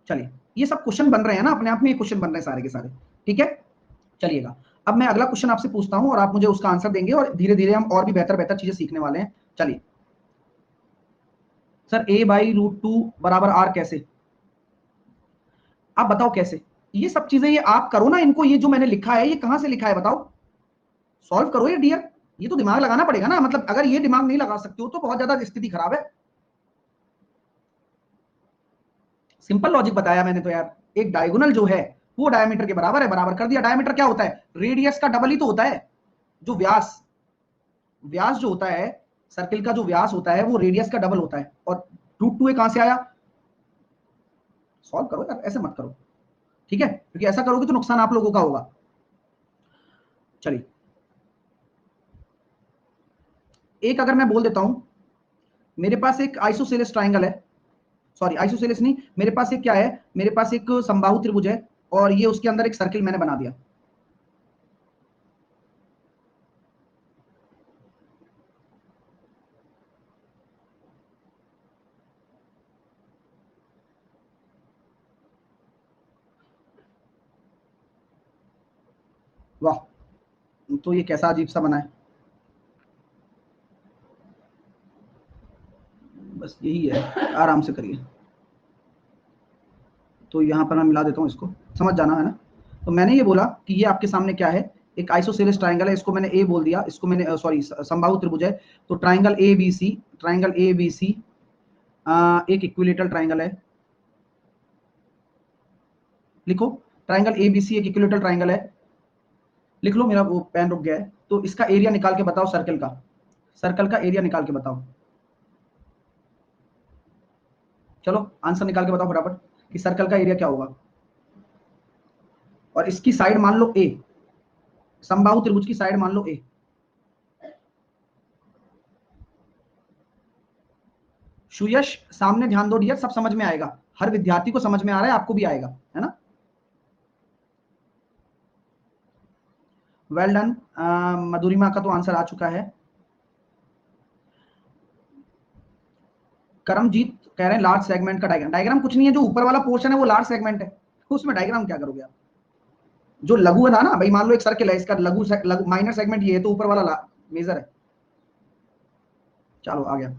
चलिए, ये सब क्वेश्चन बन रहे हैं ना, अपने आप में क्वेश्चन बन रहे हैं सारे के सारे। ठीक है, चलिएगा, अब मैं अगला क्वेश्चन आपसे पूछता हूं और आप मुझे उसका आंसर देंगे, और धीरे धीरे हम और भी बेहतर बेहतर चीजें सीखने वाले हैं। चलिए सर, a/√2 बराबर r कैसे, आप बताओ कैसे। ये सब चीजें ये आप करो ना, इनको, ये जो मैंने लिखा है ये कहां से लिखा है बताओ, सॉल्व करो ये डियर, ये तो दिमाग लगाना पड़ेगा ना, मतलब अगर ये दिमाग नहीं लगा सकते हो तो बहुत ज्यादा स्थिति खराब है। सिंपल लॉजिक बताया मैंने तो यार, एक डायगोनल जो है वो डायमीटर के बराबर है, बराबर कर दिया। डायमीटर क्या होता है, रेडियस का डबल ही तो होता है, जो व्यास, व्यास जो होता है सर्किल का, जो व्यास होता है वो रेडियस का डबल होता है। और √2a कहां से आया, सॉल्व करो यार, ऐसे मत करो, ठीक है, क्योंकि ऐसा करोगे तो नुकसान आप लोगों का होगा। चलिए, एक अगर मैं बोल देता हूं, मेरे पास एक आइसोसेलेस ट्राइंगल है, सॉरी आइसोसेलेस नहीं, मेरे पास एक क्या है, मेरे पास एक समबाहु त्रिभुज है, और ये उसके अंदर एक सर्किल मैंने बना दिया। वाह, तो ये कैसा अजीब सा बना है, बस यही है, आराम से करिए। तो यहाँ पर मैं मिला देता हूँ इसको, समझ जाना है ना। तो मैंने ये बोला कि ये आपके सामने क्या है, एक आइसोसेलेस ट्राइंगल है, इसको मैंने ए बोल दिया, इसको मैंने सॉरी समबाहु त्रिभुज है, तो triangle A B C, triangle A B C एक इक्विलेटरल ट्राइंगल है, लिखो ट्राइंगल ए बी सी एक इक्विलेटरल ट्राइंगल है, लिख लो, मेरा वो पेन रुक गया है। तो इसका एरिया निकाल के बताओ, सर्कल का, सर्कल का एरिया निकाल के बताओ, चलो आंसर निकाल के बताओ फटाफट कि सर्कल का एरिया क्या होगा। और इसकी साइड मान लो ए, समबाहु त्रिभुज की साइड मान लो ए। सुयश सामने ध्यान दो डियर, सब समझ में आएगा, हर विद्यार्थी को समझ में आ रहा है, आपको भी आएगा, है ना। Well done. मधुरिमा का तो आंसर आ चुका है। करमजीत कह रहे हैं लार्ज सेगमेंट का डायग्राम, डायग्राम कुछ नहीं है, जो ऊपर वाला पोर्शन है वो लार्ज सेगमेंट है, उसमें डायग्राम क्या करोगे आप। जो लघु था ना भाई, मान लो एक सर्कल है, इसका लघु माइनर सेगमेंट ये है, तो ऊपर वाला मेजर है। चलो आ गया।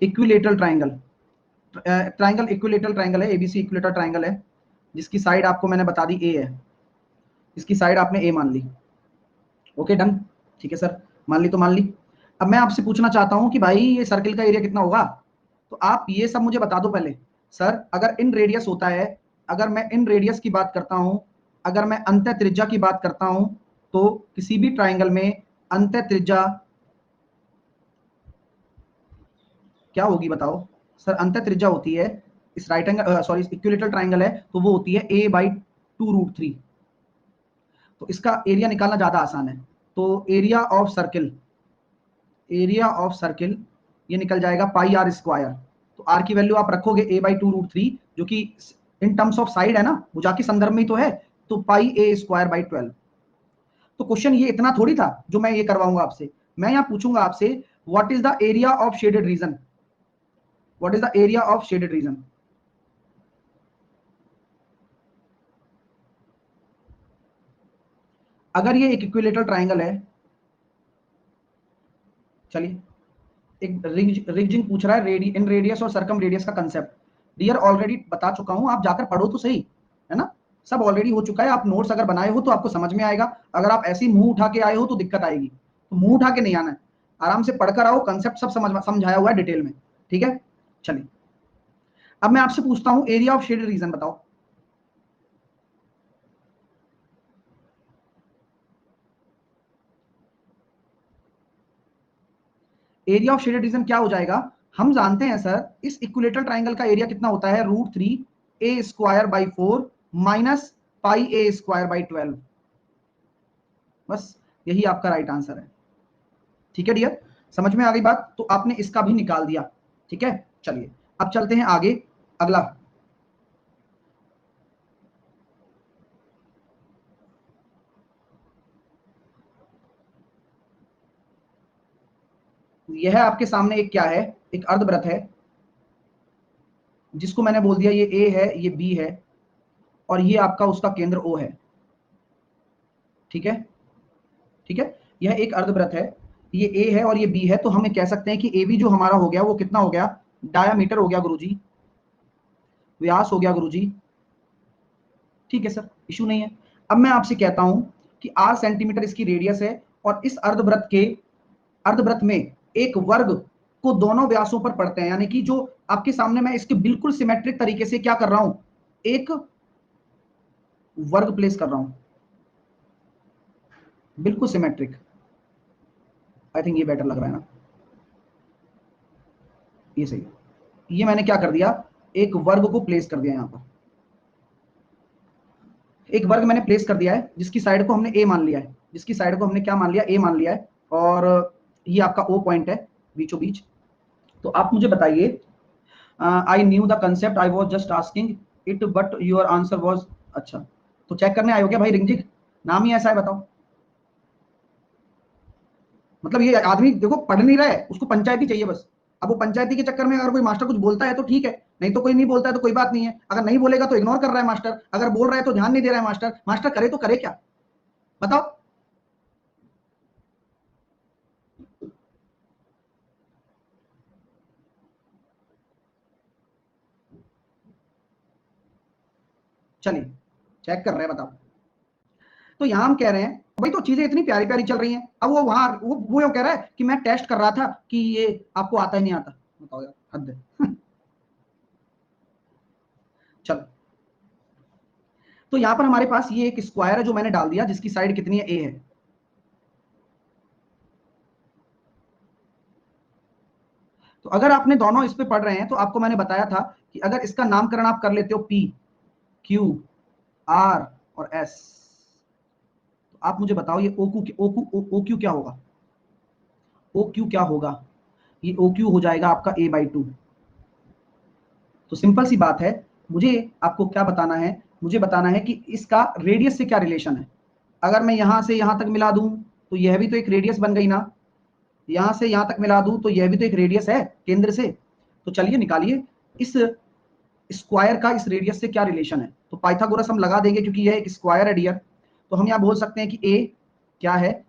Equilateral triangle, triangle equilateral triangle है, एबीसी इक्विलेटरल ट्राइंगल है, जिसकी साइड आपको मैंने बता दी ए है, इसकी साइड आपने ए मान ली। ओके डन, ठीक है सर, मान ली तो मान ली। अब मैं आपसे पूछना चाहता हूं कि भाई ये सर्कल का एरिया कितना होगा, तो आप ये सब मुझे बता दो पहले। सर अगर इन रेडियस होता है, अगर मैं इन रेडियस की बात करता हूं, अगर मैं अंतः त्रिज्या की बात करता हूं, तो किसी भी ट्राइंगल में अंतः त्रिज्या क्या होगी बताओ। सर अंतः त्रिज्या होती है, इस right angle sorry equilateral triangle है तो वो होती है a/2√3। तो इसका एरिया निकालना ज्यादा आसान है, तो area of circle, area of circle ये निकल जाएगा पाई आर स्क्वायर। तो आर की वैल्यू आप रखोगे a/2√3, जो कि इन टर्म्स ऑफ साइड है ना, भुजा के संदर्भ में ही तो है, तो पाई a²/12। तो क्वेश्चन ये इतना थोड़ी था जो मैं ये करवाऊंगा आपसे, मैं यहाँ पूछूंगा आपसे what is the area of shaded region, what is the area of shaded region. अगर ये एक इक्विलेटरल ट्राइंगल है, चलिए एक रिजिंग पूछ रहा है, इन रेडियस और सर्कम रेडियस का कंसेप्ट, डियर ऑलरेडी बता चुका हूं, आप जाकर पढ़ो तो सही, है ना, सब ऑलरेडी हो चुका है। आप नोट्स अगर बनाए हो तो आपको समझ में आएगा, अगर आप ऐसे ही मुंह उठा के आए हो तो दिक्कत आएगी, तो मुंह उठा के नहीं आना है, आराम से पढ़कर आओ, कंसेप्ट सब समझाया हुआ है डिटेल में, ठीक है। चलिए अब मैं आपसे पूछता हूं एरिया ऑफ शेडेड रीजन बताओ। एरिया ऑफ शेडेड रीजन क्या हो जाएगा, हम जानते हैं सर इस इक्विलेटरल ट्राइंगल का एरिया कितना होता है, √3a²/4 माइनस पाई a²/12। बस यही आपका राइट आंसर है, ठीक है डियर, समझ में आ गई बात, तो आपने इसका भी निकाल दिया, ठीक है। चलिए अब चलते हैं आगे, अगला। यह आपके सामने एक क्या है, एक अर्धवृत्त है, जिसको मैंने बोल दिया ये ए है, ये बी है, और ये आपका उसका केंद्र ओ है, ठीक है, ठीक है। यह एक अर्धवृत्त है, ये ए है और ये बी है, तो हम कह सकते हैं कि ए बी जो हमारा हो गया वो कितना हो गया, डायामीटर हो गया गुरुजी, व्यास हो गया गुरुजी, ठीक है सर, इशू नहीं है। अब मैं आपसे कहता हूं कि r सेंटीमीटर इसकी रेडियस है, और इस अर्धवृत्त में एक वर्ग को दोनों व्यासों पर पड़ते हैं, यानी कि जो आपके सामने मैं इसके बिल्कुल सिमेट्रिक तरीके से क्या कर रहा हूं, एक वर्ग प्लेस कर रहा हूं, बिल्कुल सिमेट्रिक। आई थिंक ये बेटर लग रहा है ना, ये सही है। ये मैंने क्या कर दिया, एक वर्ग को प्लेस कर दिया, यहां पर एक वर्ग मैंने प्लेस कर दिया है, जिसकी साइड को हमने ए मान लिया है, जिसकी साइड को हमने क्या मान लिया, ए मान लिया है, और ये आपका ओ पॉइंट है बीचों बीच। तो आप मुझे बताइए, I knew the concept, I was just asking it but your answer was, अच्छा तो चेक करने आए हो क्या भाई रिंगजिक, नाम ही ऐसा है बताओ। मतलब ये आदमी देखो पढ़ नहीं रहा है, उसको पंचायती चाहिए बस। अब वो पंचायती के चक्कर में अगर कोई मास्टर कुछ बोलता है तो ठीक है, नहीं तो कोई नहीं बोलता है तो कोई बात नहीं है, अगर नहीं बोलेगा तो इग्नोर कर रहा है मास्टर, अगर बोल रहा है तो ध्यान नहीं दे रहा है मास्टर, मास्टर करे तो करे क्या बताओ। चलिए चेक कर रहे हैं बताओ। तो यहां हम कह रहे हैं भाई तो चीजें इतनी प्यारी प्यारी चल रही हैं, अब वो वहां वो कह रहा है कि मैं टेस्ट कर रहा था कि ये आपको आता है नहीं आता। बताओ यार, हद है। चलो, तो यहां पर हमारे पास ये एक स्क्वायर है जो मैंने डाल दिया, जिसकी साइड कितनी है, ए है। तो अगर आपने दोनों इस पे पढ़ रहे हैं तो आपको मैंने बताया था कि अगर इसका नामकरण आप कर लेते हो पी, क्यू, आर और एस, तो आप मुझे बताओ ये ओ क्यू क्या होगा? ओ क्यू क्या होगा? ये ओ क्यू हो जाएगा आपका a/2। तो सिंपल सी बात है, मुझे आपको क्या बताना है, मुझे बताना है कि इसका रेडियस से क्या रिलेशन है। अगर मैं यहां से यहां तक मिला दूं तो यह भी तो एक रेडियस बन गई ना, यहां से यहां तक मिला दूं तो यह भी तो एक रेडियस है केंद्र से। तो चलिए निकालिए इस स्क्वायर का इस रेडियस से क्या रिलेशन है। तो पाइथागोरस हम लगा देंगे क्योंकि यह एक स्क्वायर है डियर। तो हम यहां बोल सकते हैं कि ए क्या है,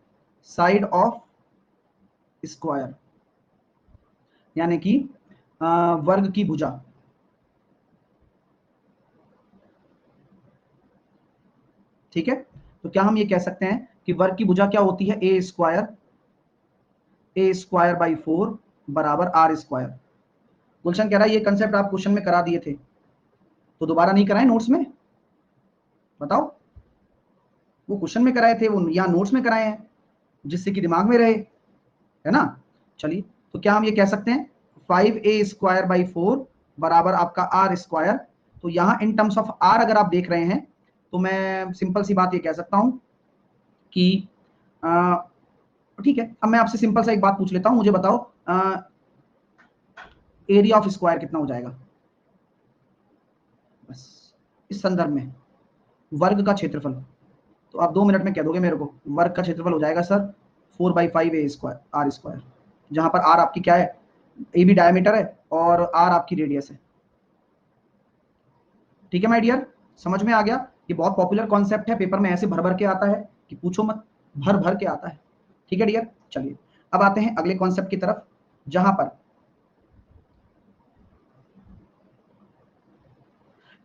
साइड ऑफ स्क्वायर, यानी कि वर्ग की भुजा। ठीक है, तो क्या हम ये कह सकते हैं कि वर्ग की भुजा क्या होती है, a² बाई 4 बराबर r²। गुलशन कह रहा है ये कंसेप्ट आप क्वेश्चन में करा दिए थे, तो दोबारा नहीं कराए नोट्स में? बताओ, वो क्वेश्चन में कराए थे, वो यहाँ नोट्स में कराए हैं, जिससे कि दिमाग में रहे, है ना। चलिए, तो क्या हम ये कह सकते हैं 5a² बाई 4 बराबर आपका r²। तो यहाँ इन टर्म्स ऑफ r अगर आप देख रहे हैं तो मैं सिंपल सी बात ये कह सकता हूं कि ठीक है, अब मैं आपसे सिंपल सा एक बात पूछ लेता हूं, मुझे बताओ एरिया ऑफ स्क्वायर कितना हो जाएगा? बस इस संदर्भ में वर्ग का क्षेत्रफल, तो आप 2 मिनट में कह दोगे मेरे को, वर्ग का क्षेत्रफल हो जाएगा सर 4/5 a² r², जहां पर r आपकी क्या है, ए भी डायमीटर है और r आपकी रेडियस है। ठीक है माय डियर, समझ में आ गया? ये बहुत पॉपुलर कॉन्सेप्ट है, पेपर में ऐसे भर भर के आता है कि पूछो मत, भर भर के आता है। ठीक है डियर, चलिए अब आते हैं अगले कॉन्सेप्ट की तरफ, जहां पर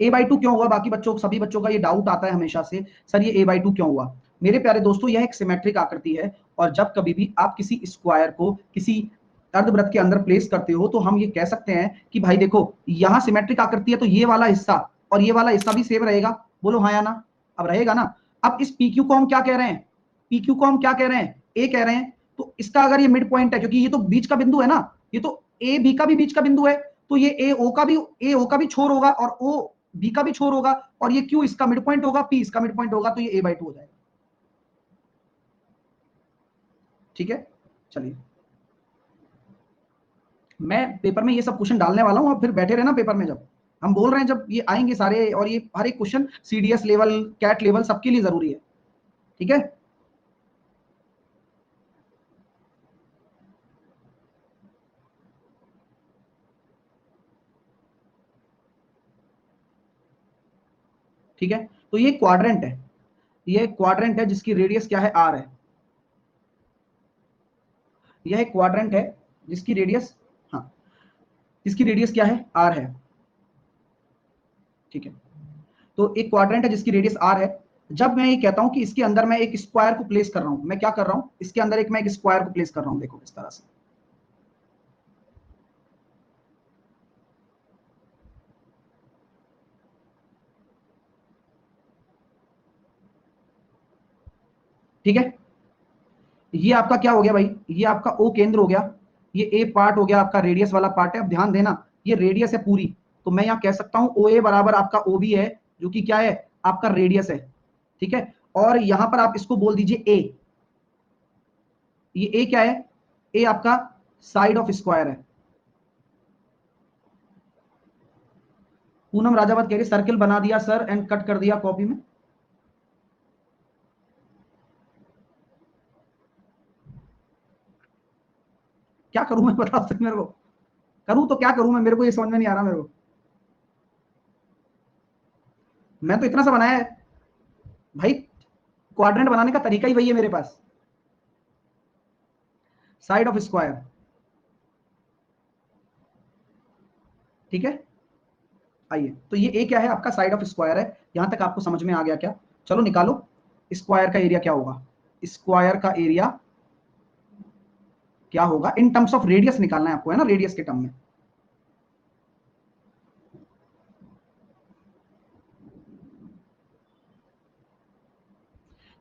a/2 क्यों हुआ। बाकी बच्चों, सभी बच्चों का ये डाउट आता है हमेशा से, सर ये a/2 क्यों हुआ। मेरे प्यारे दोस्तों, यह एक सिमेट्रिक आकृति है, और जब कभी भी आप किसी स्क्वायर को किसी अर्धवृत्त के अंदर प्लेस करते हो तो हम ये कह सकते हैं कि भाई देखो, यहां सिमेट्रिक आकृति है तो ये वाला हिस्सा और ये वाला हिस्सा भी सेम रहेगा। बोलो हाँ या ना? अब रहेगा ना। अब इस PQ को हम क्या कह रहे हैं, PQ को हम क्या कह रहे हैं, ए कह रहे हैं। तो इसका अगर ये मिड पॉइंट है, क्योंकि ये तो बीच का बिंदु है ना, ये तो ए बी का भी बीच का बिंदु है, तो ये ए ओ का भी छोर होगा और ओ बी का भी छोर होगा, और ये क्यू इसका मिड पॉइंट होगा, पी इसका मिड पॉइंट होगा, तो ये a/2 हो जाएगा। ठीक है, चलिए मैं पेपर में ये सब क्वेश्चन डालने वाला हूं, और फिर बैठे रहना पेपर में, जब हम बोल रहे हैं जब ये आएंगे सारे, और ये हर एक question CDS level, CAT level सबके लिए जरूरी है। ठीक है, ठीक है, तो ये क्वाड्रेंट है, ये क्वाड्रेंट है जिसकी रेडियस क्या है, r है। यह एक क्वाड्रेंट है जिसकी रेडियस, हाँ, जिसकी रेडियस क्या है, r है। ठीक है, तो एक क्वाड्रेंट है जिसकी रेडियस r है। जब मैं ये कहता हूं कि इसके अंदर मैं एक स्क्वायर को प्लेस कर रहा हूं, मैं क्या कर रहा हूं, इसके अंदर मैं एक स्क्वायर को प्लेस कर रहा हूं, देखो इस तरह से। ठीक है, ये आपका क्या हो गया भाई, ये आपका O केंद्र हो गया, ये A पार्ट हो गया, आपका रेडियस वाला पार्ट है। अब ध्यान देना, ये रेडियस है पूरी, तो मैं यहां कह सकता हूं OA बराबर आपका OB है, जो कि क्या है, आपका रेडियस है। ठीक है, और यहां पर आप इसको बोल दीजिए A। ये A क्या है, A आपका साइड ऑफ स्क्वायर है। पूनम राजावत कह रही सर्किल बना दिया सर एंड कट कर दिया कॉपी में। क्या करूं मैं, बता सकते मेरे को, करूं तो क्या करूं मैं, मेरे को ये समझ में नहीं आ रहा मेरे को। मैं तो इतना सा बनाया है भाई, क्वाड्रेंट बनाने का तरीका ही वही है मेरे पास, साइड ऑफ स्क्वायर। ठीक है, आइए, तो ये ए क्या है, आपका साइड ऑफ स्क्वायर है। यहां तक आपको समझ में आ गया क्या? चलो निकालो स्क्वायर का एरिया क्या होगा। स्क्वायर का एरिया क्या होगा इन टर्म्स ऑफ रेडियस निकालना है आपको, है ना, रेडियस के टर्म में।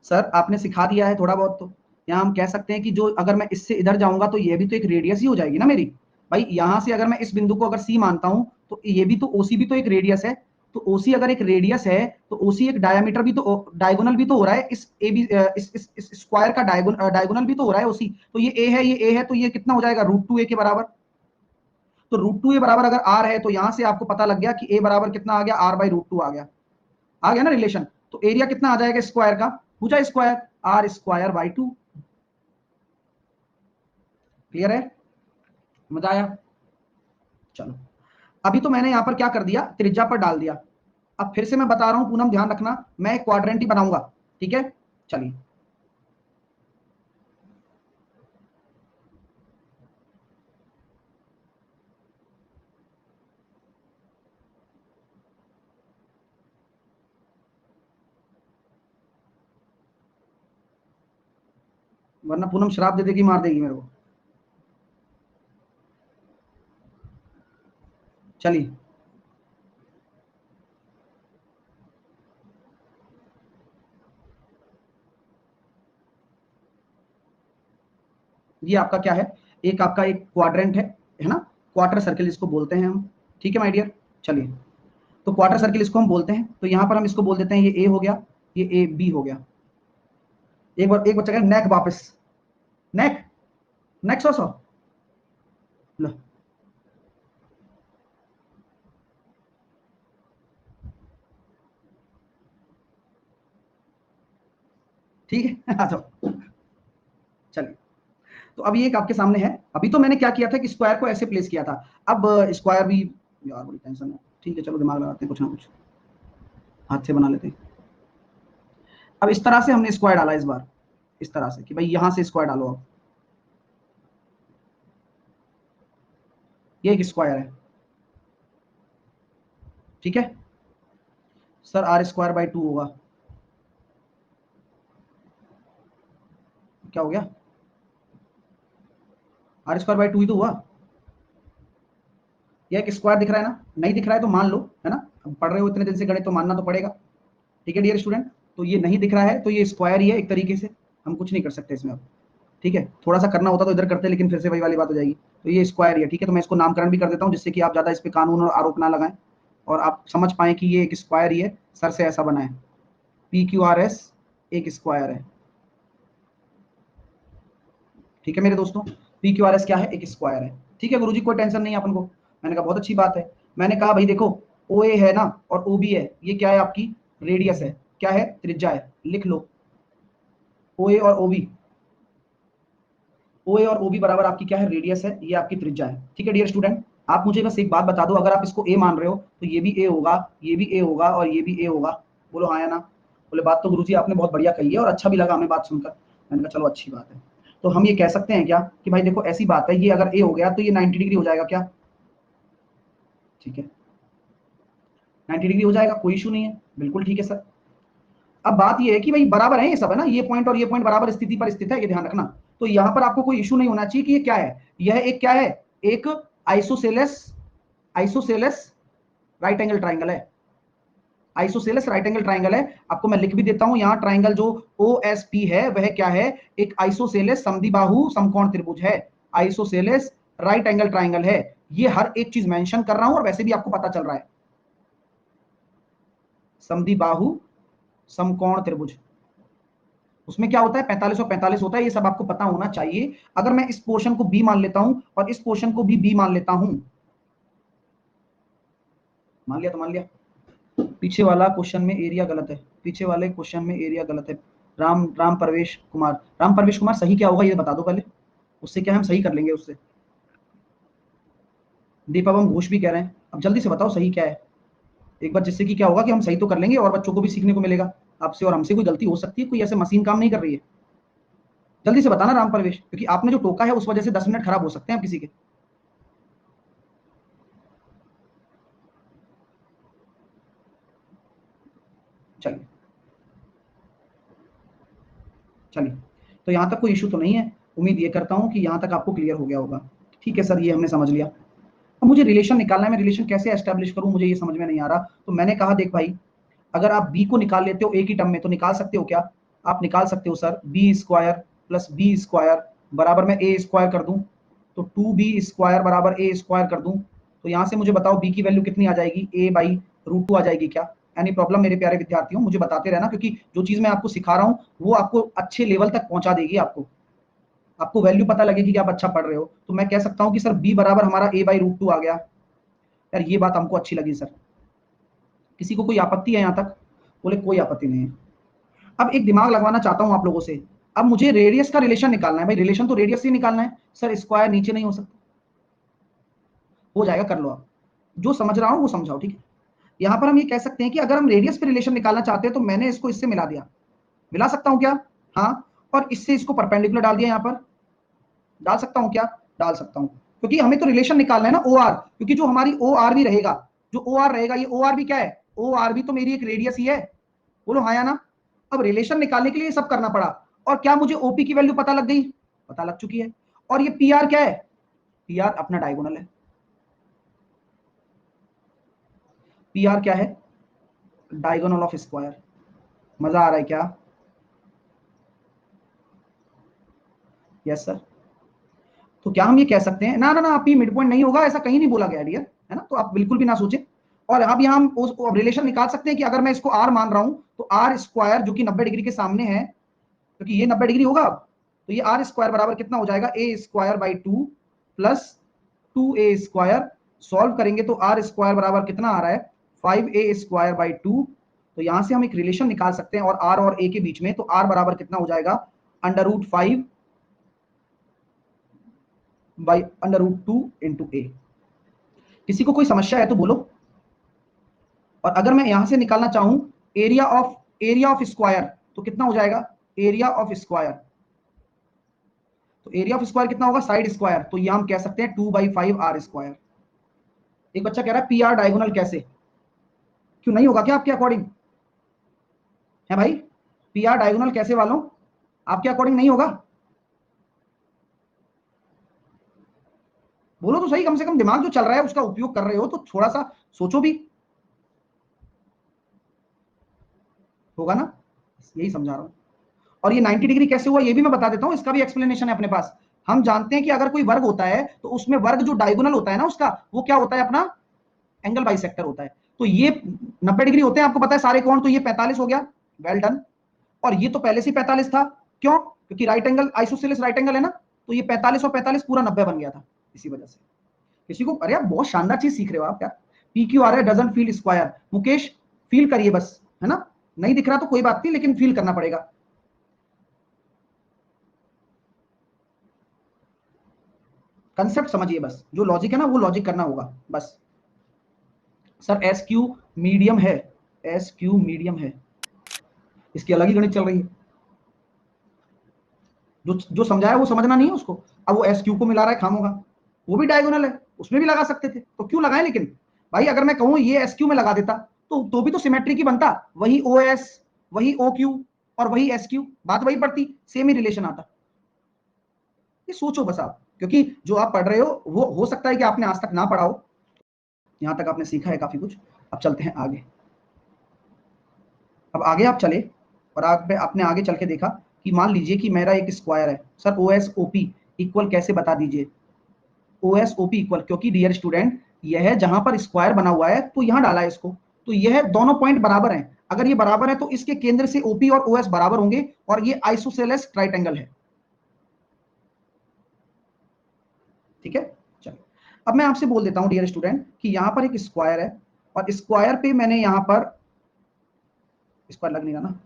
सर आपने सिखा दिया है थोड़ा बहुत, तो यहाँ हम कह सकते हैं कि जो अगर मैं इससे इधर जाऊंगा तो ये भी तो एक रेडियस ही हो जाएगी ना मेरी। भाई यहां से अगर मैं इस बिंदु को अगर सी मानता हूं तो ये भी तो ओसी भी तो एक रेडियस है। तो ओसी अगर एक रेडियस है तो ओसी एक डायमीटर भी तो डायगोनल भी तो हो रहा है, इस ए बी इस स्क्वायर का डायगोनल भी तो हो रहा है ओसी। तो ये ए है, ये ए है, तो ये कितना हो जाएगा √2a के बराबर। तो √2a बराबर अगर आर है तो यहां से आपको पता लग गया कि ए बराबर कितना आ गया, r/√2 आ गया ना रिलेशन। तो एरिया कितना आ जाएगा स्क्वायर का, पूछा स्क्वायर r²/2। क्लियर है, मजा आया। चलो अभी तो मैंने यहां पर क्या कर दिया, त्रिज्या पर डाल दिया। अब फिर से मैं बता रहा हूं पूनम ध्यान रखना, मैं एक क्वाड्रेंट ही बनाऊंगा, ठीक है। चलिए वरना पूनम श्राप दे देगी, मार देगी मेरे को। चलिए ये आपका क्या है, एक आपका एक क्वाड्रेंट है ना, क्वार्टर सर्किल इसको बोलते हैं हम, ठीक है माय डियर। चलिए तो क्वार्टर सर्किल इसको हम बोलते हैं, तो यहां पर हम इसको बोल देते हैं ये ए हो गया, ये ए बी हो गया। एक बच्चा कहे नेक वापस, नेक, नेक 100 लो, ठीक है आ जाओ। चलिए तो अब ये एक आपके सामने है, अभी तो मैंने क्या किया था कि स्क्वायर को ऐसे प्लेस किया था। अब स्क्वायर भी, यार बड़ी टेंशन है, ठीक है चलो दिमाग लगाते हैं कुछ ना कुछ, हाथ से बना लेते हैं। अब इस तरह से हमने स्क्वायर डाला इस बार, इस तरह से कि भाई यहां से स्क्वायर डालो। अब ये एक स्क्वायर है, ठीक है। सर r²/2 होगा, क्या हो गया, r²/2 ही तो हुआ। ये एक स्क्वायर दिख रहा है ना, नहीं दिख रहा है तो मान लो, है ना, अब पढ़ रहे हो इतने दिन से गणित तो मानना तो पड़ेगा, ठीक है डियर स्टूडेंट। तो ये नहीं दिख रहा है तो ये स्क्वायर ही है एक तरीके से, हम कुछ नहीं कर सकते इसमें अब, ठीक है। थोड़ा सा करना होता तो इधर करते, लेकिन फिर से वही वाली बात हो जाएगी। तो ये स्क्वायर ही है, ठीक है। तो मैं इसको नामकरण भी कर देता हूँ जिससे कि आप ज्यादा इस पे कानून और आरोप ना लगाएं और आप समझ पाए कि ये एक स्क्वायर ही है, सर से ऐसा बना है, PQRS एक स्क्वायर है, ठीक है मेरे दोस्तों। PQRS क्या है, एक स्क्वायर है, ठीक है गुरुजी, कोई टेंशन नहीं है अपन को। मैंने कहा बहुत अच्छी बात है। मैंने कहा भाई देखो OA है ना और OB है, ये क्या है आपकी रेडियस है, क्या है त्रिज्या है, लिख लो OA और OB, OA और OB बराबर आपकी क्या है रेडियस है, ये आपकी त्रिज्या है, ठीक है डियर स्टूडेंट। आप मुझे बस एक बात बता दो, अगर आप इसको A मान रहे हो तो ये भी A होगा, ये भी A होगा और ये भी A होगा, बोलो हाँ या ना। बोले बात तो गुरुजी आपने बहुत बढ़िया कही है और अच्छा भी लगा हमें बात सुनकर। मैंने कहा चलो अच्छी बात है। तो हम ये कह सकते हैं क्या कि भाई देखो ऐसी बात है, ये अगर A हो गया तो ये 90 डिग्री हो जाएगा क्या, ठीक है 90 डिग्री हो जाएगा, कोई इशू नहीं है, बिल्कुल ठीक है सर। अब बात ये है कि भाई बराबर है ये सब, है ना, ये पॉइंट और ये पॉइंट बराबर स्थिति पर स्थित है, ये ध्यान रखना। तो यहां पर आपको कोई इशू नहीं होना चाहिए कि ये क्या है, यह एक क्या है, एक isosceles, isosceles right angle triangle है, आइसोसेलेस राइट एंगल ट्राइंगल है। आपको मैं लिख भी देता हूं, यहां ट्राइंगल जो OSP है वह क्या है, एक आइसोसेलेस समद्विबाहु समकोण त्रिभुज है, आइसोसेलेस राइट एंगल ट्राइंगल है। ये हर एक चीज मेंशन कर रहा हूं और वैसे भी आपको पता चल रहा है, समद्विबाहु समकोण त्रिभुज, उसमें क्या होता है 45 और 45 होता है, ये सब आपको पता होना चाहिए। अगर मैं इस पोर्शन को बी मान लेता हूं और इस पोर्शन को भी बी मान लेता हूं, मान लिया तो मान लिया। पीछे वाला क्वेश्चन में एरिया गलत है, पीछे वाले क्वेश्चन में एरिया गलत है। राम प्रवेश कुमार, राम प्रवेश कुमार सही क्या होगा ये बता दो पहले, उससे क्या हम सही कर लेंगे उससे। दीपावम घोष भी कह रहे हैं, अब जल्दी से बताओ सही क्या है एक बार, जिससे कि क्या होगा कि हम सही तो कर लेंगे और बच्चों को भी सीखने को मिलेगा। आपसे और हमसे कोई गलती हो सकती है, कोई ऐसे मशीन काम नहीं कर रही है। जल्दी से बताना राम प्रवेश, क्योंकि आपने जो टोका है उस वजह से 10 मिनट खराब हो सकते हैं आप किसी के। चलिए चलिए तो यहाँ तक कोई इशू तो नहीं है। उम्मीद ये करता हूँ कि यहाँ तक आपको क्लियर हो गया होगा। ठीक है सर, ये हमने समझ लिया। अब मुझे रिलेशन निकालना है, मैं रिलेशन कैसे एस्टेब्लिश करूँ, मुझे ये समझ में नहीं आ रहा। तो मैंने कहा देख भाई, अगर आप बी को निकाल लेते हो एक ही टर्म में तो निकाल सकते हो क्या? आप निकाल सकते हो sir, B square plus B square बराबर मैं ए स्क्वायर कर दूं, तो 2b स्क्वायर बराबर ए स्क्वायर कर दूं, तो यहां से मुझे बताओ बी की वैल्यू कितनी आ जाएगी? a बाई रूट 2 आ जाएगी क्या? एनी प्रॉब्लम मेरे प्यारे विद्यार्थियों? मुझे बताते रहना, क्योंकि जो चीज मैं आपको सिखा रहा हूं वो आपको अच्छे लेवल तक पहुंचा देगी, आपको वैल्यू पता लगेगी कि आप अच्छा पढ़ रहे हो। तो मैं कह सकता हूं कि सर b बराबर हमारा a बाई रूट 2 आ गया। यार ये बात हमको अच्छी लगी सर। किसी को कोई आपत्ति है यहाँ तक? बोले कोई आपत्ति नहीं है। अब एक दिमाग लगवाना चाहता हूं आप लोगों से। अब मुझे रेडियस का रिलेशन निकालना है भाई, रिलेशन तो रेडियस से निकालना है। सर स्क्वायर नीचे नहीं हो सकता? हो जाएगा, कर लो आप। जो समझ रहा हूं वो समझाओ, ठीक है। यहां पर हम ये कह सकते हैं कि अगर हम रेडियस पे रिलेशन निकालना चाहते हैं तो मैंने इसको इससे मिला दिया। मिला सकता हूं क्या? हाँ। और इससे इसको परपेंडिकुलर डाल दिया, यहां पर डाल सकता हूं क्या? डाल सकता हूं, क्योंकि हमें तो रिलेशन निकालना है ना ओ आर, क्योंकि जो हमारी ओ आर भी रहेगा, जो ओ आर रहेगा, ये ओ आर भी क्या है? ओ आर भी तो मेरी एक रेडियस ही है। बोलो हाँ या ना? अब रिलेशन निकालने के लिए सब करना पड़ा। और क्या मुझे ओपी की वैल्यू पता लग गई? पता लग चुकी है। और ये पी आर क्या है? पी आर अपना डायगोनल है। पी आर क्या है? Diagonal of square. मजा आ रहा है क्या? Yes sir. तो क्या हम ये कह सकते हैं, ना ना ना पी मिड पॉइंट नहीं होगा, ऐसा कहीं नहीं बोला गया डियर, है ना? तो आप बिल्कुल भी ना सोचें। और अब यहाँ हम रिलेशन निकाल सकते हैं कि अगर मैं इसको आर मान रहा हूं तो आर स्क्वायर जो कि 90 डिग्री के सामने है, क्योंकि ये 90 डिग्री होगा अब, तो ये आर स्क्वायर बराबर कितना हो जाएगा? A square by 2 plus 2a square. Solve करेंगे तो आर स्क्वायर बराबर कितना आ रहा है? 5a square by 2। तो यहां से हम एक रिलेशन निकाल सकते हैं, और आर और ए के बीच में, तो आर बराबर कितना हो जाएगा? Under root 5 by under root 2 into a. किसी को कोई समस्या है तो बोलो। और अगर मैं यहां से निकालना चाहूं एरिया ऑफ स्क्वायर, तो कितना हो जाएगा? एरिया ऑफ स्क्वायर, तो एरिया ऑफ स्क्वायर कितना होगा? साइड स्क्वायर, तो ये हम कह सकते हैं 2/5 आर स्क्वायर। एक बच्चा कह रहा है पी आर डायगोनल कैसे? क्यों नहीं होगा क्या आपके अकॉर्डिंग? है भाई, पी आर डायगोनल कैसे वालों? आपके अकॉर्डिंग नहीं होगा? बोलो तो सही, कम से कम दिमाग जो चल रहा है उसका उपयोग कर रहे हो तो थोड़ा सा सोचो भी। होगा ना? यही समझा रहा हूं। और ये 90 डिग्री कैसे हुआ ये भी मैं बता देता हूं, इसका भी एक्सप्लेनेशन है अपने पास। हम जानते हैं कि अगर कोई वर्ग होता है तो उसमें वर्ग जो डायगोनल होता है ना उसका, वो क्या होता है? अपना एंगल बाइसेक्टर होता है। तो ये 90 डिग्री होते हैं, आपको पता है सारे कोण, तो ये 45 हो गया। Well done. और ये तो पहले से 45 था। क्यों? क्योंकि right angle isosceles right angle है ना, तो ये 45 और 45 पूरा 90 बन गया था इसी वजह से। किसी को, अरे आप बहुत शानदार चीज सीख रहे हो आप यार। पी क्यू आर है doesn't feel square. Mukesh feel करिए बस, है ना? नहीं दिख रहा तो कोई बात नहीं, लेकिन फील करना पड़ेगा। कंसेप्ट समझिए बस, जो लॉजिक है ना वो लॉजिक करना होगा बस। सर एस क्यू मीडियम है, एस क्यू मीडियम है, इसकी अलग ही गणित चल रही है। जो जो समझाया वो समझना नहीं है उसको। अब वो एस क्यू को मिला रहा है खामोगा, वो भी डायगोनल है, उसमें भी लगा सकते थे, तो क्यों लगाए? लेकिन भाई अगर मैं कहूं ये एस क्यू में लगा देता तो भी तो सिमेट्रिक ही बनता, वही ओ एस, वही ओ क्यू और वही एस क्यू, बात वही पड़ती, सेम ही रिलेशन आता। ये सोचो बस आप, क्योंकि जो आप पढ़ रहे हो वो हो सकता है कि आपने आज तक ना पढ़ा हो, यहां तक आपने सीखा है काफी कुछ। अब चलते हैं आगे। अब आगे आप चले, और आपने आगे चल के देखा कि मान लीजिए कि मेरा एक स्क्वायर है। Sir O S O P equal कैसे बता दीजिए? O S O P equal, क्योंकि डियर स्टूडेंट यह है जहां पर स्क्वायर बना हुआ है तो यहां डाला है इसको, तो यह दोनों पॉइंट बराबर हैं। अगर ये बराबर है तो इसके केंद्र से ओपी और ओएस बराबर होंगे, और ये आइसोसेलेस ट्राइटेंगल है। ठीक है, चलो। अब मैं आपसे बोल देता हूं डियर स्टूडेंट कि यहां पर एक स्क्वायर है, और स्क्वायर पे मैंने यहां पर स्क्वायर लग नहीं रहा ना,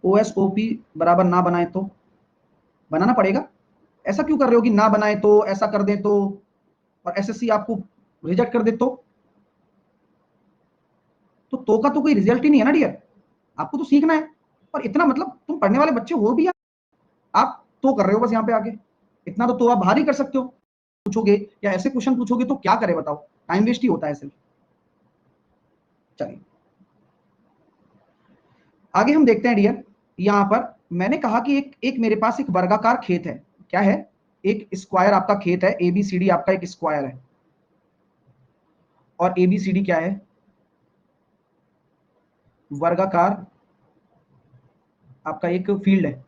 ओ एस ओ पी बराबर ना बनाए तो बनाना पड़ेगा। ऐसा क्यों कर रहे हो कि ना बनाए तो, ऐसा कर दे तो, और एसएससी आपको रिजेक्ट कर दे तो का तो कोई रिजल्ट ही नहीं है ना डियर। आपको तो सीखना है, और इतना मतलब तुम पढ़ने वाले बच्चे हो भी, आप तो कर रहे हो बस यहाँ पे आके। इतना तो आप बाहर ही कर सकते हो, पूछोगे या ऐसे क्वेश्चन पूछोगे तो क्या करे बताओ? टाइम वेस्ट ही होता है सिर्फ। चलिए आगे हम देखते हैं डियर। यहां पर मैंने कहा कि एक मेरे पास एक वर्गाकार खेत है। क्या है? एक स्क्वायर आपका खेत है, एबीसीडी आपका एक स्क्वायर है, और एबीसीडी क्या है? वर्गाकार आपका एक फील्ड है।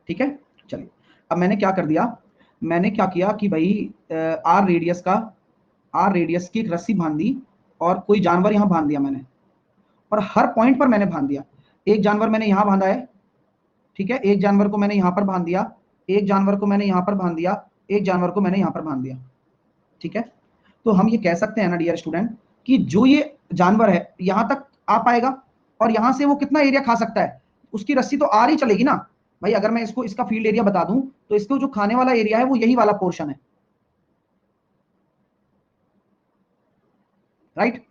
ठीक है, चलिए अब मैंने क्या कर दिया, मैंने क्या किया कि भाई आर रेडियस की एक रस्सी बांध दी और कोई जानवर यहां बांध दिया मैंने, और हर पॉइंट पर मैंने बांध दिया। एक जानवर मैंने यहां बांधा है, ठीक है, एक जानवर को मैंने यहां पर बांध दिया, एक जानवर को मैंने यहां पर बांध दिया, एक जानवर को मैंने यहां पर बांध दिया। ठीक है, तो हम ये कह सकते हैं ना डियर स्टूडेंट कि जो ये जानवर है यहां तक आ पाएगा, और यहां से वो कितना एरिया खा सकता है, उसकी रस्सी तो आ रही चलेगी ना भाई। अगर मैं इसको इसका फील्ड एरिया बता दूं तो इसको जो खाने वाला एरिया है वो यही वाला पोर्शन है, राइट।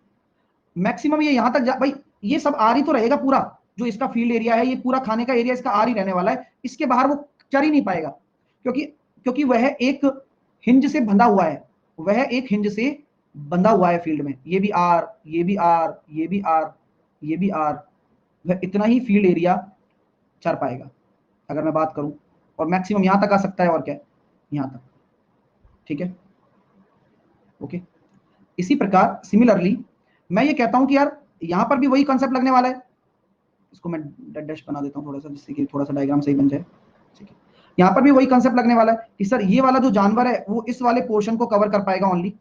मैक्सिमम ये यहां तक भाई ये सब आर ही तो रहेगा पूरा, जो इसका फील्ड एरिया है ये पूरा खाने का एरिया इसका आर ही रहने वाला है, इसके बाहर वो चर ही नहीं पाएगा, क्योंकि क्योंकि वह एक हिंज से बंधा हुआ है, वह एक हिंज से बंधा हुआ है फील्ड में। ये भी आर, ये भी आर, ये भी आर, ये भी आर, वह इतना ही फील्ड एरिया चर पाएगा अगर मैं बात करूं, और मैक्सिमम यहां तक आ सकता है, और क्या यहां तक। ठीक है, ओके। इसी प्रकार सिमिलरली मैं ये कहता हूं कि यार यहां पर भी वही कॉन्सेप्ट लगने वाला है। इसको मैं डैश बना देता हूं थोड़ा सा, जिससे कि थोड़ा सा डायग्राम सही बन जाए। ठीक है, यहां पर भी वही कॉन्सेप्ट लगने वाला है कि सर ये वाला जो जानवर है वो इस वाले पोर्शन को कवर कर पाएगा ओनली।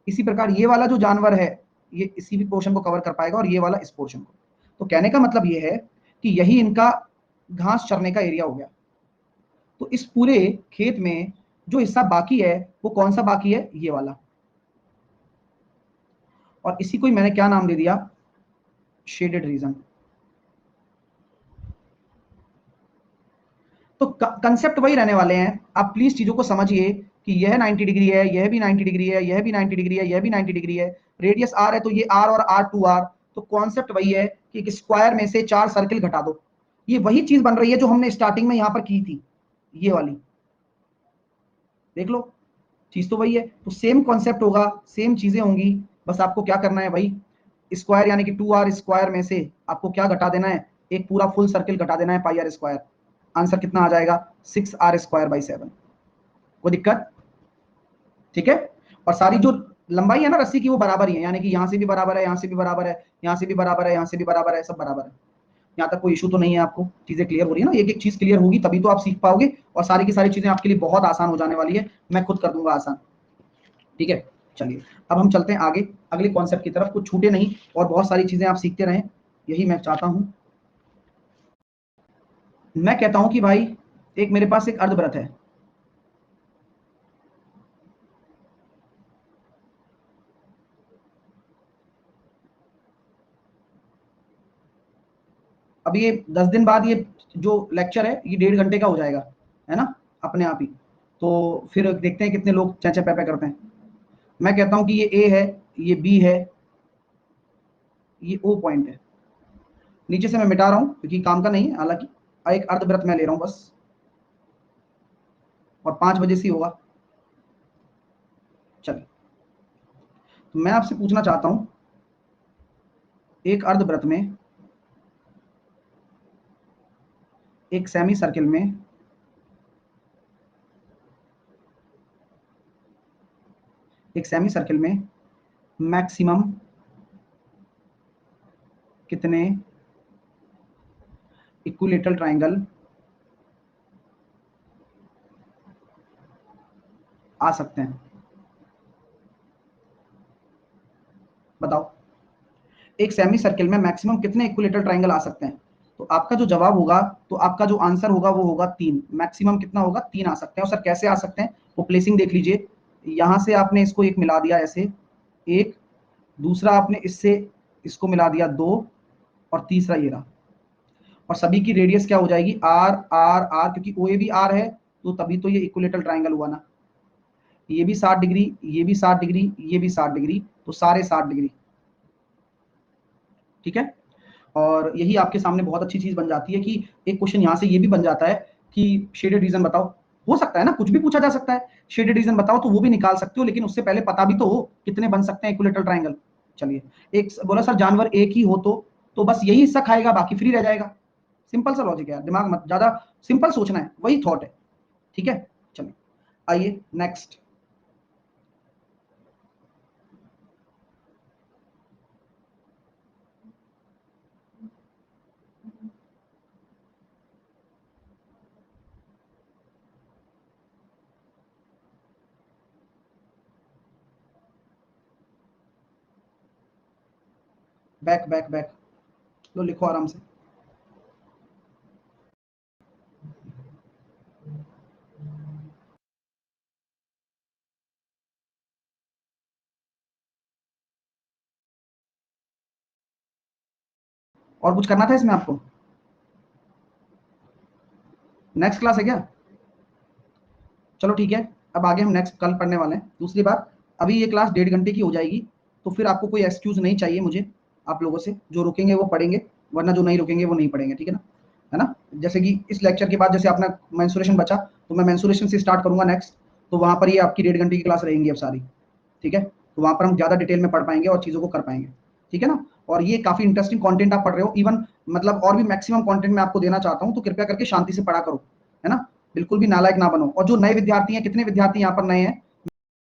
इसी प्रकार ये वाला जो जानवर है ये इसी भी पोर्शन को कवर कर पाएगा, और ये वाला इस पोर्शन को। तो कहने का मतलब ये है कि यही इनका घास चरने का एरिया हो गया। तो इस पूरे खेत में जो हिस्सा बाकी है वो कौन सा बाकी है? ये वाला। और इसी को ही मैंने क्या नाम दे दिया? Shaded region. तो कंसेप्ट वही रहने वाले हैं। आप प्लीज चीजों को समझिए कि यह 90 डिग्री है, यह भी 90 डिग्री है, यह भी 90 डिग्री है, यह भी 90 डिग्री है। रेडियस आर है तो ये आर और आर टू आर। तो कॉन्सेप्ट वही है कि एक स्क्वायर में से 4 सर्किल घटा दो। ये वही चीज बन रही है जो हमने स्टार्टिंग में यहां पर की थी, ये वाली। देख लो, चीज तो वही है। तो सेम कॉन्सेप्ट होगा, सेम चीजें होंगी। बस आपको क्या करना है भाई, स्क्वायर यानी कि 2r स्क्वायर में से आपको क्या घटा देना है? एक पूरा फुल सर्किल घटा देना है पाई आर स्क्वायर। आंसर कितना आ जाएगा? 6r²/7। कोई दिक्कत? ठीक है, और सारी जो लंबाई है ना रस्सी की वो बराबर ही है, यानी कि यहां से भी बराबर है, यहां से भी बराबर है, यहां से भी बराबर है, यहां से भी बराबर है, सब बराबर है। यहाँ तक कोई इशू तो नहीं है? आपको चीजें क्लियर हो रही है ना? एक एक चीज क्लियर होगी तभी तो आप सीख पाओगे, और सारी की सारी चीजें आपके लिए बहुत आसान हो जाने वाली है। मैं खुद कर दूंगा आसान। ठीक है, चलिए अब हम चलते हैं आगे अगले कॉन्सेप्ट की तरफ। कुछ छूटे नहीं और बहुत सारी चीजें आप सीखते रहें, यही मैं चाहता हूं। मैं कहता हूं कि भाई एक मेरे पास एक अर्धवृत्त है। अब ये 10 दिन बाद ये जो लेक्चर है ये 1.5 घंटे का हो जाएगा, है ना, अपने आप ही। तो फिर देखते हैं कितने लोग चैचे पैपे करते हैं। मैं कहता हूं कि ये ए है, ये बी है, ये ओ पॉइंट है। नीचे से मैं मिटा रहा हूं क्योंकि काम का नहीं है, हालांकि एक अर्धवृत्त मैं ले रहा हूं बस, और 5 बजे से ही होगा। चलिए, तो मैं आपसे पूछना चाहता हूं, एक अर्धवृत्त में एक सेमी सर्किल में मैक्सिमम कितने इक्विलेटरल ट्रायंगल आ सकते हैं? बताओ, एक सेमी सर्किल में मैक्सिमम कितने इक्विलेटरल ट्रायंगल आ सकते हैं? तो आपका जो जवाब होगा, तो आपका जो आंसर होगा वो होगा 3। मैक्सिमम कितना होगा? 3 आ सकते हैं। और सर कैसे आ सकते हैं? वो प्लेसिंग देख लीजिए। यहां से आपने इसको एक मिला दिया ऐसे, एक, दूसरा आपने इससे इसको मिला दिया 2, और तीसरा ये रहा। और सभी की रेडियस क्या हो जाएगी? आर आर आर, क्योंकि ओ ए भी आर है, तो तभी तो ये इक्विलेटरल ट्रायंगल हुआ ना। ये भी 60 डिग्री, ये भी 60 डिग्री, ये भी 60 डिग्री, तो सारे 60 डिग्री। ठीक है, और यही आपके सामने बहुत अच्छी चीज बन जाती है कि एक क्वेश्चन यहां से ये भी बन जाता है कि शेडेड रीजन बताओ। हो सकता है ना, कुछ भी पूछा जा सकता है, शेडेड रीजन बताओ, तो वो भी निकाल सकते हो, लेकिन उससे पहले पता भी तो हो कितने बन सकते हैं इक्विलेटरल ट्रायंगल। चलिए, एक बोला सर जानवर एक ही हो तो बस यही हिस्सा खाएगा, बाकी फ्री रह जाएगा। सिंपल सा लॉजिक है यार, दिमाग मत ज्यादा सिंपल सोचना है, वही थॉट है। ठीक है, चलिए आइए नेक्स्ट। बैक बैक बैक, लो लिखो आराम से। और कुछ करना था इसमें आपको? नेक्स्ट क्लास है क्या? चलो ठीक है, अब आगे हम नेक्स्ट कल पढ़ने वाले हैं। दूसरी बात, अभी ये क्लास 1.5 घंटे की हो जाएगी, तो फिर आपको कोई एक्सक्यूज नहीं चाहिए मुझे आप लोगों से। जो रुकेंगे वो पढ़ेंगे, वरना जो नहीं रुकेंगे वो नहीं पढ़ेंगे, ठीक है ना? जैसे कि इस लेक्चर के बाद जैसे अपना मेंसुरेशन बचा, तो मैं मेंसुरेशन से स्टार्ट करूंगा नेक्स्ट, तो वहां पर ये आपकी 1.5 घंटे की क्लास रहेंगी अब सारी। ठीक है, तो वहां पर हम ज्यादा डिटेल में पढ़ पाएंगे और चीजों को कर पाएंगे। ठीक है ना? और ये काफी इंटरेस्टिंग कंटेंट आप पढ़ रहे हो, इवन मतलब और भी मैक्सिमम कंटेंट मैं आपको देना चाहता हूं, तो कृपया करके शांति से पढ़ा करो, है ना? बिल्कुल भी नालायक ना बनो। और जो नए विद्यार्थी हैं, कितने विद्यार्थी यहाँ पर नए हैं?